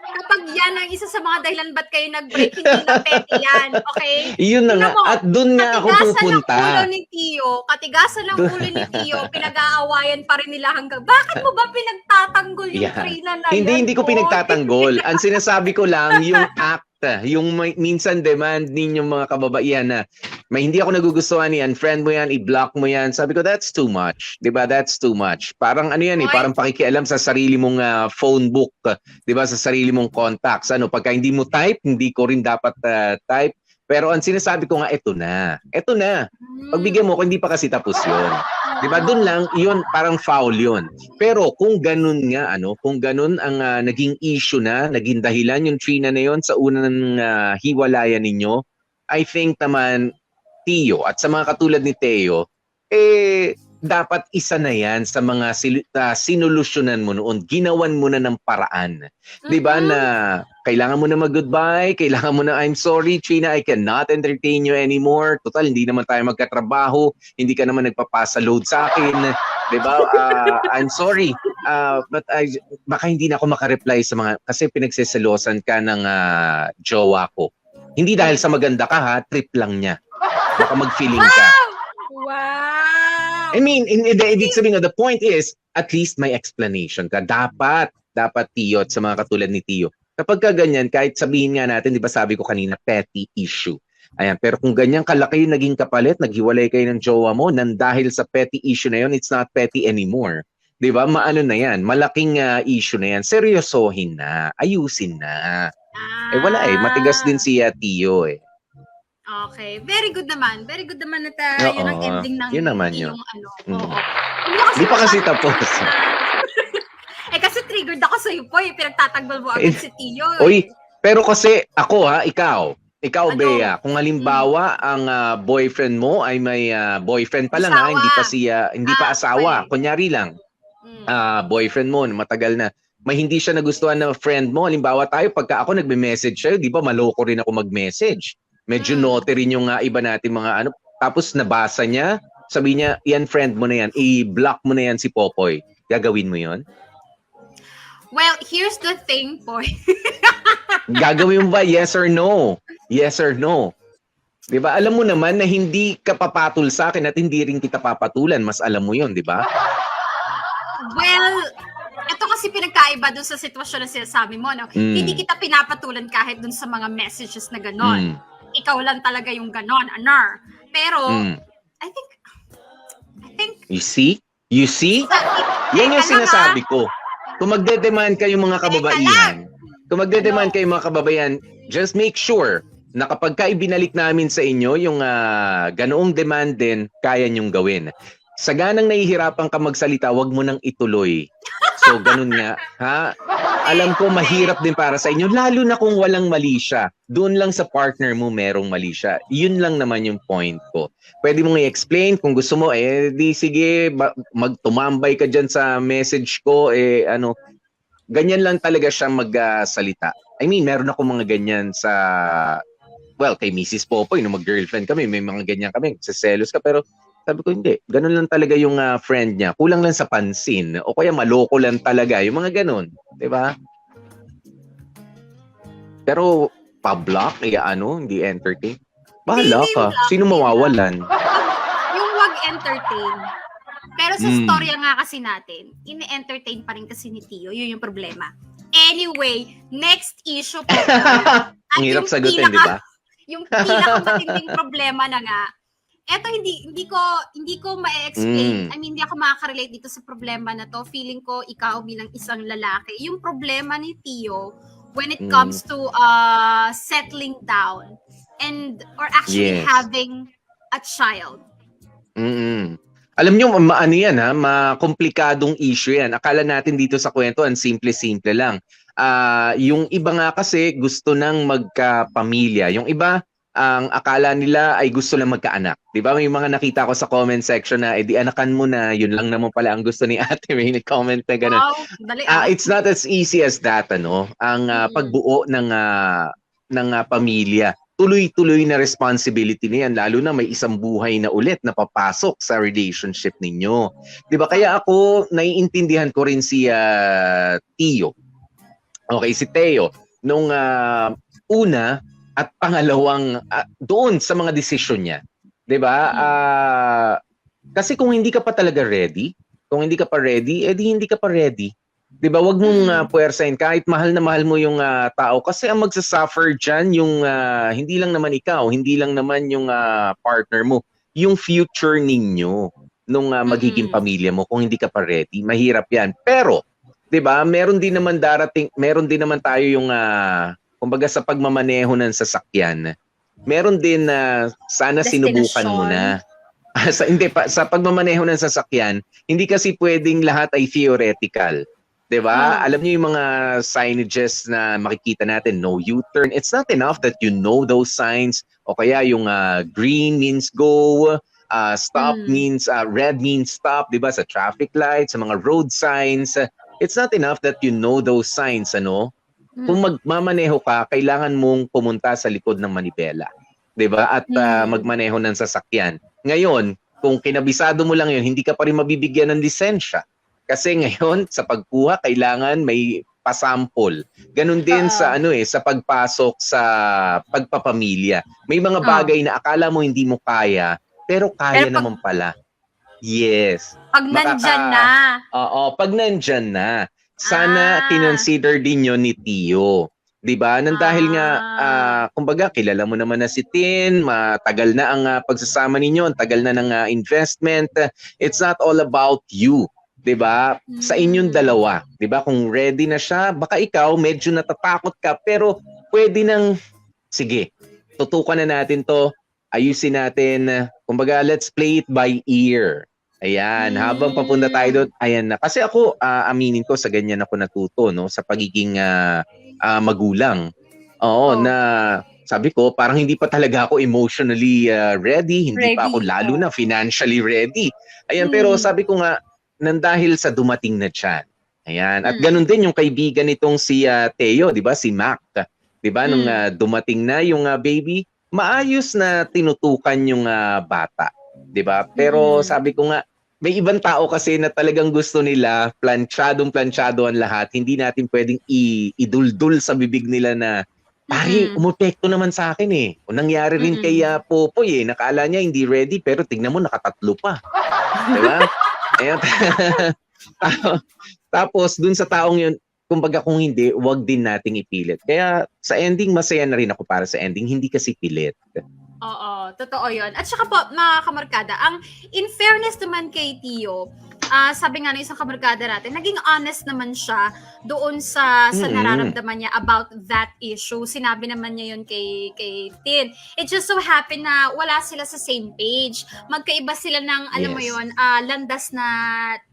[SPEAKER 13] kapag yan ang isa sa mga dahilan ba't kayo nag-break, hindi na petty yan, okay?
[SPEAKER 3] Iyon na nga.
[SPEAKER 13] Tingnan mo,
[SPEAKER 3] At doon nga ako pupunta.
[SPEAKER 13] Katigasan ng ulo ni Tio, pinag-aawayan pa rin nila hanggang, bakit mo ba pinagtatanggol yung
[SPEAKER 3] Yeah.
[SPEAKER 13] Trina na yan?
[SPEAKER 3] Hindi ko
[SPEAKER 13] boy?
[SPEAKER 3] pinagtatanggol. Ang sinasabi ko lang, yung act, yung minsan demand ninyong mga kababaihan na may hindi ako nagugustuhan, i-unfriend mo yan, i-block mo yan. Sabi ko, that's too much. Diba? That's too much. Parang ano yan parang pakikialam sa sarili mong phone book. Diba? Sa sarili mong contacts. Pagka hindi mo type, hindi ko rin dapat type. Pero ang sinasabi ko nga, eto na. Pagbigyan mo ko, hindi pa kasi tapos yun. Diba? Doon lang, yun, parang foul yun. Pero kung ganun nga, kung ganun ang naging issue na, naging dahilan yung Trina na yun sa unang hiwalayan ninyo, I think naman, Tio, at sa mga katulad ni Teo, dapat isa na yan sa mga sinolusyonan mo noon, ginawan mo na ng paraan. Diba na kailangan mo na mag-goodbye, kailangan mo na I'm sorry, Trina, I cannot entertain you anymore. Total, hindi naman tayo magkatrabaho, hindi ka naman nagpapasa load sa akin. Diba? I'm sorry, but baka hindi na ako makareply sa mga, kasi pinagseselosan ka ng jowa ko. Hindi dahil sa maganda ka ha, trip lang niya. Baka mag-feeling ka.
[SPEAKER 13] Wow!
[SPEAKER 3] I mean, ibig sabihin, the point is, at least may explanation ka. Dapat, Tio, at sa mga katulad ni Tio. Kapag ka ganyan, kahit sabihin nga natin, di ba sabi ko kanina, petty issue. Ayan, pero kung ganyan kalaki yung naging kapalit, naghiwalay kayo ng jowa mo, nang dahil sa petty issue na yun, it's not petty anymore. Di ba? Maano na yan, malaking issue na yan. Seryosohin na, ayusin na. Wala matigas din si Tio eh.
[SPEAKER 13] Okay, very good naman. Very good naman na yun ang ending ng
[SPEAKER 3] yun naman yun.
[SPEAKER 13] Oo.
[SPEAKER 3] Hindi pa kasi tapos.
[SPEAKER 13] Kasi triggered ako sa iyo po, pinagtatanggol mo agad si Tio.
[SPEAKER 3] Oy, pero kasi ako ikaw Bea, kung halimbawa ang boyfriend mo ay may boyfriend pa lang hindi pa asawa, kunyari lang. Boyfriend mo matagal na, may hindi siya nagustuhan na friend mo, halimbawa tayo, pagka ako nagme-message sa'yo, di ba maloko rin ako mag-message. Medyo naughty rin yung iba natin mga tapos nabasa niya, sabi niya, yan friend mo na yan, i-block mo na yan si Popoy. Gagawin mo yon?
[SPEAKER 13] Well, here's the thing, boy.
[SPEAKER 3] Gagawin mo ba? Yes or no? Yes or no? Di ba? Alam mo naman na hindi ka papatol sa akin at hindi rin kita papatulan. Mas alam mo yon, di ba?
[SPEAKER 13] Well, ito kasi pinagkaiba dun sa sitwasyon na sinasabi mo, no? Hindi kita pinapatulan kahit dun sa mga messages na ganon. Ikaw lang talaga yung ganon, Anar. Pero, I think,
[SPEAKER 3] You see? Yan yung sinasabi ko. Kung magde-demand kayo mga kababaihan, just make sure na kapag ka ibinalik namin sa inyo yung ganoong demand din, kaya nyong gawin. Sa ganang nahihirapan ka magsalita, wag mo nang ituloy. So, ganun nga. Alam ko, mahirap din para sa inyo, lalo na kung walang mali siya. Doon lang sa partner mo, merong mali siya. Yun lang naman yung point ko. Pwede mong i-explain kung gusto mo, di sige, magtumambay ka dyan sa message ko, ganyan lang talaga siya magsalita. I mean, meron ako mga ganyan sa, kay Mrs. Popoy, nung mag-girlfriend kami, may mga ganyan kami, seselos ka, pero Sabi ko, hindi. Ganun lang talaga yung friend niya. Kulang lang sa pansin. O kaya maloko lang talaga. Yung mga ganun. Diba? Pero, pa-block, hindi entertain. Bahala
[SPEAKER 13] Hindi
[SPEAKER 3] ka.
[SPEAKER 13] block,
[SPEAKER 3] Sino
[SPEAKER 13] hindi
[SPEAKER 3] mawawalan?
[SPEAKER 13] Yung wag entertain. Pero sa
[SPEAKER 3] Mm.
[SPEAKER 13] storya nga kasi natin, ini-entertain pa rin kasi ni Tio. Yun yung problema. Anyway, next issue po.
[SPEAKER 3] Ang hirap sagutin, di ba?
[SPEAKER 13] Yung pinakamatinding problema na nga, eto hindi ko ma-explain. I mean, hindi ako makaka-relate dito sa problema na to. Feeling ko ikaw bilang isang lalaki, yung problema ni Tio when it comes to settling down or actually
[SPEAKER 3] Yes.
[SPEAKER 13] having a child.
[SPEAKER 3] Alam nyo, maano yan ha, makomplikadong issue yan. Akala natin dito sa kwento, ang simple-simple lang. Yung iba nga kasi gusto nang magkapamilya. Yung iba, ang akala nila ay gusto lang magkaanak. Di ba? May mga nakita ko sa comment section na, di anakan mo na, yun lang naman pala ang gusto ni ate. May comment na gano'n.
[SPEAKER 13] Wow, dali
[SPEAKER 3] It's not as easy as that, ano? Ang pagbuo ng pamilya. Tuloy-tuloy na responsibility niyan, lalo na may isang buhay na ulit na papasok sa relationship ninyo. 'Di ba? Kaya ako naiintindihan ko rin si Tio. Okay, si Teo nung una at pangalawang doon sa mga desisyon niya. 'Di ba? Kasi kung hindi ka pa talaga ready, kung hindi ka pa ready, edi hindi ka pa ready. 'Di ba? Wag mong puwersahin kahit mahal na mahal mo yung tao kasi ang magsasuffer diyan yung hindi lang naman ikaw, hindi lang naman yung partner mo, yung future ninyo nung magiging pamilya mo kung hindi ka pa ready. Mahirap 'yan. Pero 'di ba? Meron din naman tayo yung kumbaga sa pagmamaneho ng sasakyan. Meron din sana sinubukan mo na. Sa pagmamaneho ng sasakyan, hindi kasi pwedeng lahat ay theoretical. 'Di ba? Alam niyo yung mga signages na makikita natin, no U-turn. It's not enough that you know those signs o kaya yung green means go, stop means red means stop, 'di ba? Sa traffic lights, sa mga road signs. It's not enough that you know those signs, ano? Kung magmamaneho ka, kailangan mong pumunta sa likod ng manibela. 'Di ba? At magmaneho ng sasakyan. Ngayon, kung kinabisado mo lang 'yun, hindi ka pa rin mabibigyan ng lisensya. Kasi ngayon sa pagkuha kailangan may pasample. Ganun din sa sa pagpasok sa pagpapamilya. May mga bagay na akala mo hindi mo kaya, pero kaya naman pala. Yes.
[SPEAKER 13] Pag nandyan na.
[SPEAKER 3] Oo, pag nandyan na. Sana kinonsider din yun ni Tio. 'Di ba? Nang dahil nga kumbaga kilala mo naman na si Tin, matagal na ang pagsasama ninyo, ang tagal na ng investment. It's not all about you. 'Di ba? Sa inyong dalawa, 'di ba? Kung ready na siya, baka ikaw medyo natatakot ka pero pwede nang sige, tutukan na natin 'to. Ayusin natin. Kumbaga, let's play it by ear. Ayan, habang papunta tayo doon, ayan na. Kasi ako, aminin ko, sa ganyan ako natuto, no? Sa pagiging magulang. Oo, na sabi ko, parang hindi pa talaga ako emotionally ready. Hindi pa ako lalo na financially ready. Ayan, pero sabi ko nga, nang dahil sa dumating na tiyan. Ayan, at ganun din yung kaibigan nitong si Teo, di ba? Si Mac. Di ba? Nung dumating na yung baby, maayos na tinutukan yung bata. 'Di ba? Pero sabi ko nga, may ibang tao kasi na talagang gusto nila planchado ang lahat. Hindi natin pwedeng iduldul sa bibig nila na pare, umepekto naman sa akin eh. O nangyari rin kay Popoy eh. Nakala niya hindi ready pero tignan mo nakatatlo pa. 'Di ba? Ayan. Tapos dun sa taong yun, kumbaga kung hindi, wag din nating ipilit. Kaya sa ending, masaya na rin ako para sa ending. Hindi kasi pilit.
[SPEAKER 13] Oo, totoo yun. At saka po, mga kamarkada, in fairness naman kay Tio, sabi nga ng isang kamarkada natin, naging honest naman siya doon sa nararamdaman niya about that issue. Sinabi naman niya yun kay Tin. It just so happened na wala sila sa same page. Magkaiba sila ng, alam mo yun, landas na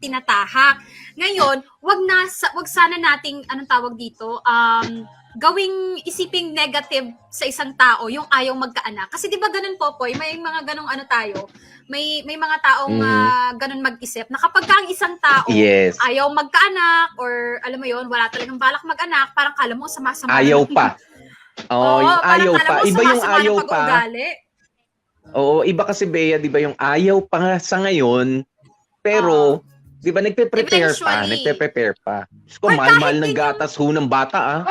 [SPEAKER 13] tinatahak. Ngayon, wag sana nating, anong tawag dito, gawing isiping negative sa isang tao yung ayaw magkaanak. Kasi 'di ba ganun, Popoy, may mga ganung tayo. May mga taong ganun mag-isip na kapag ang isang tao ayaw magkaanak or alam mo yon, wala talagang balak mag-anak, parang kala mo sama-sama.
[SPEAKER 3] Ayaw pa. Oh, yung ayaw pa. Iba yung ayaw pa. Oo, iba kasi Bea, 'di ba yung ayaw pa nga sa ngayon, pero 'di ba nagpe-prepare pa. Diyos ko,
[SPEAKER 13] Or
[SPEAKER 3] mahal-mahal
[SPEAKER 13] kahit
[SPEAKER 3] ng
[SPEAKER 13] din
[SPEAKER 3] gatas ho ng bata ah.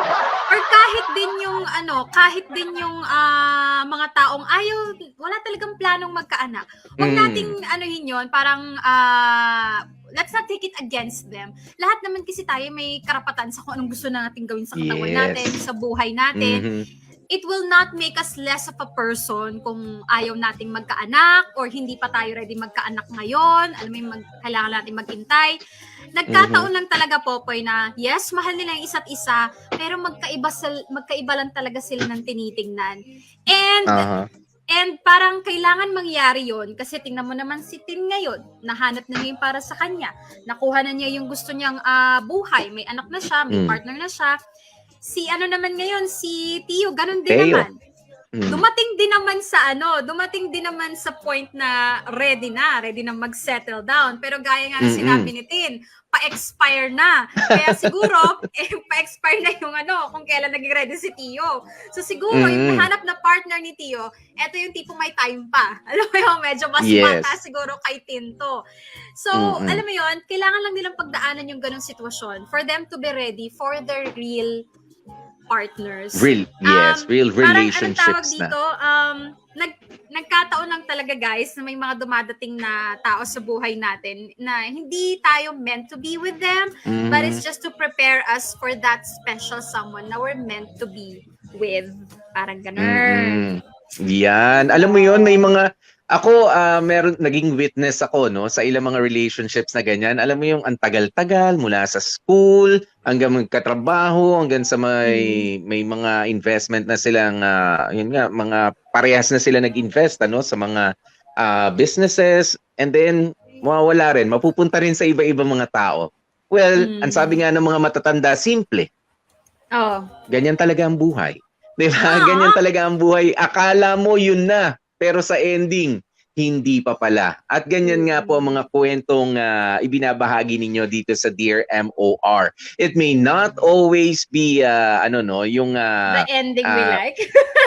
[SPEAKER 13] Or kahit din yung mga taong wala talagang planong magkaanak. Huwag nating anuhin yun, parang let's not take it against them. Lahat naman kasi tayo may karapatan sa kung anong gusto natin gawin sa katawan natin, sa buhay natin. It will not make us less of a person kung ayaw nating magkaanak or hindi pa tayo ready magkaanak ngayon. Alam mo yung kailangan natin maghintay. Nagkataon lang talaga, Popoy, na yes, mahal nila yung isa't isa, pero magkaiba lang talaga sila ng tinitingnan. And parang kailangan mangyari yon kasi tingnan mo naman si Tin ngayon, nahanap na niya yung para sa kanya. Nakuha na niya yung gusto niyang buhay. May anak na siya, may partner na siya. Si Tio, ganun din naman. Dumating din naman sa point na ready na mag-settle down. Pero gaya nga na sinabi ni Tin, pa-expire na. Kaya siguro, pa-expire na yung kung kailan naging ready si Tio. So siguro, yung nahanap na partner ni Tio, eto yung tipong may time pa. Alam mo yun, medyo mas bata siguro kay Tin to. So, alam mo yun, kailangan lang nilang pagdaanan yung ganung sitwasyon for them to be ready for their real partners.
[SPEAKER 3] Real relationships
[SPEAKER 13] parang, dito, nagkataon lang talaga guys na may mga dumadating na tao sa buhay natin na hindi tayo meant to be with them, but it's just to prepare us for that special someone na we're meant to be with. Parang ganun.
[SPEAKER 3] Yan. Alam mo yon, may mga ako naging witness ako sa ilang mga relationships na ganyan. Alam mo yung ang tagal-tagal mula sa school hanggang magkatrabaho hanggang sa may mga investment na silang mga parehas na sila nag-invest sa mga businesses, and then mawawala rin, mapupunta rin sa iba-ibang mga tao. Well, ang sabi nga ng mga matatanda, simple. Ganyan talaga ang buhay. 'Di ba? Ganyan talaga ang buhay. Akala mo yun na, pero sa ending, hindi pa pala. At ganyan nga po ang mga kwentong ibinabahagi ninyo dito sa Dear MOR. It may not always be yung
[SPEAKER 13] the ending we like.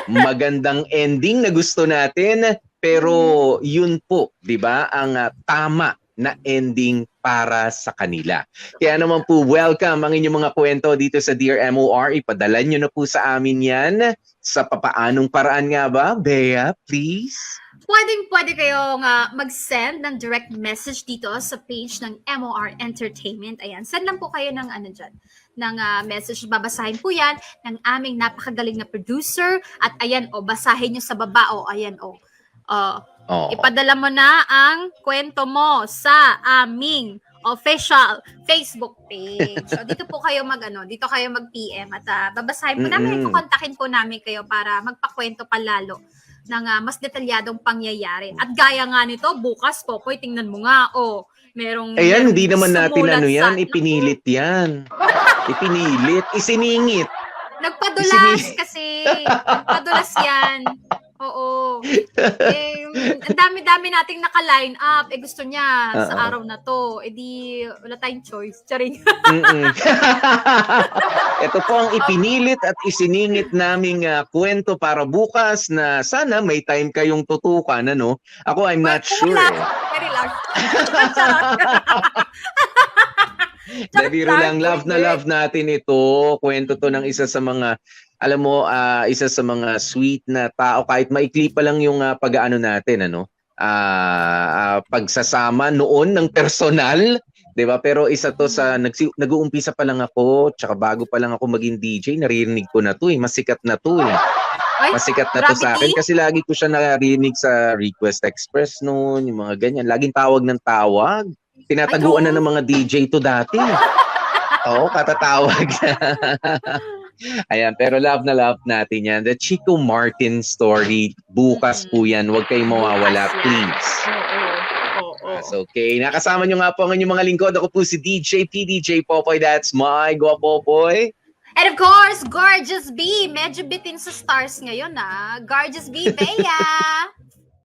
[SPEAKER 3] magandang ending na gusto natin, pero yun po, 'di ba, ang tama na ending para sa kanila. Kaya naman po, welcome ang inyong mga kwento dito sa Dear MOR. Ipadala nyo na po sa amin yan. Sa papaanong paraan nga ba? Bea, please?
[SPEAKER 13] Pwede kayong mag-send ng direct message dito sa page ng MOR Entertainment. Ayan, send lang po kayo ng ng message. Babasahin po yan ng aming napakagaling na producer. At ayan, basahin nyo sa baba. Ayan, ipadala mo na ang kwento mo sa aming official Facebook page. So dito po kayo dito kayo mag-PM at babasahin po namin, kukontakin po namin kayo para magpakwento pa lalo ng mas detalyadong pangyayari. At gaya nga nito, bukas Popoy, tingnan mo nga, merong
[SPEAKER 3] hindi naman natin ipinilit yan. Ipinilit, isiningit.
[SPEAKER 13] Nagpadulas kasi. Nagpadulas yan. Oo. Ang dami-dami nating naka-line up. Gusto niya sa araw na to. Di wala tayong choice. Charing.
[SPEAKER 3] Ito po ang ipinilit at isiningit naming kwento para bukas na sana may time kayong tutukan. Ako, I'm not sure.
[SPEAKER 13] Very large.
[SPEAKER 3] Biro lang, love natin ito. Kwento to ng isa sa mga, alam mo, isa sa mga sweet na tao, kahit maikli pa lang yung pag-aano natin, pagsasama noon ng personal, 'di ba? Pero isa to sa nag-uumpisa pa lang ako, tsaka bago pa lang ako maging DJ, naririnig ko na to, masikat na to. Masikat na to sa akin kasi lagi ko siya narinig sa Request Express noon, yung mga ganyan, laging tawag ng tawag. Tinataguan na ng mga DJ to dati. Katatawag. Ayan, pero love na love natin yan. The Chico Martin story, bukas po yan. Huwag kayong mawawala, please. That's okay. Nakasama nyo nga po ang inyong mga lingkod. Ako po si DJ PDJ Popoy. That's my Guapo Popoy.
[SPEAKER 13] And of course, Gorgeous B. Medyo bitin sa stars ngayon, Gorgeous B, Bea.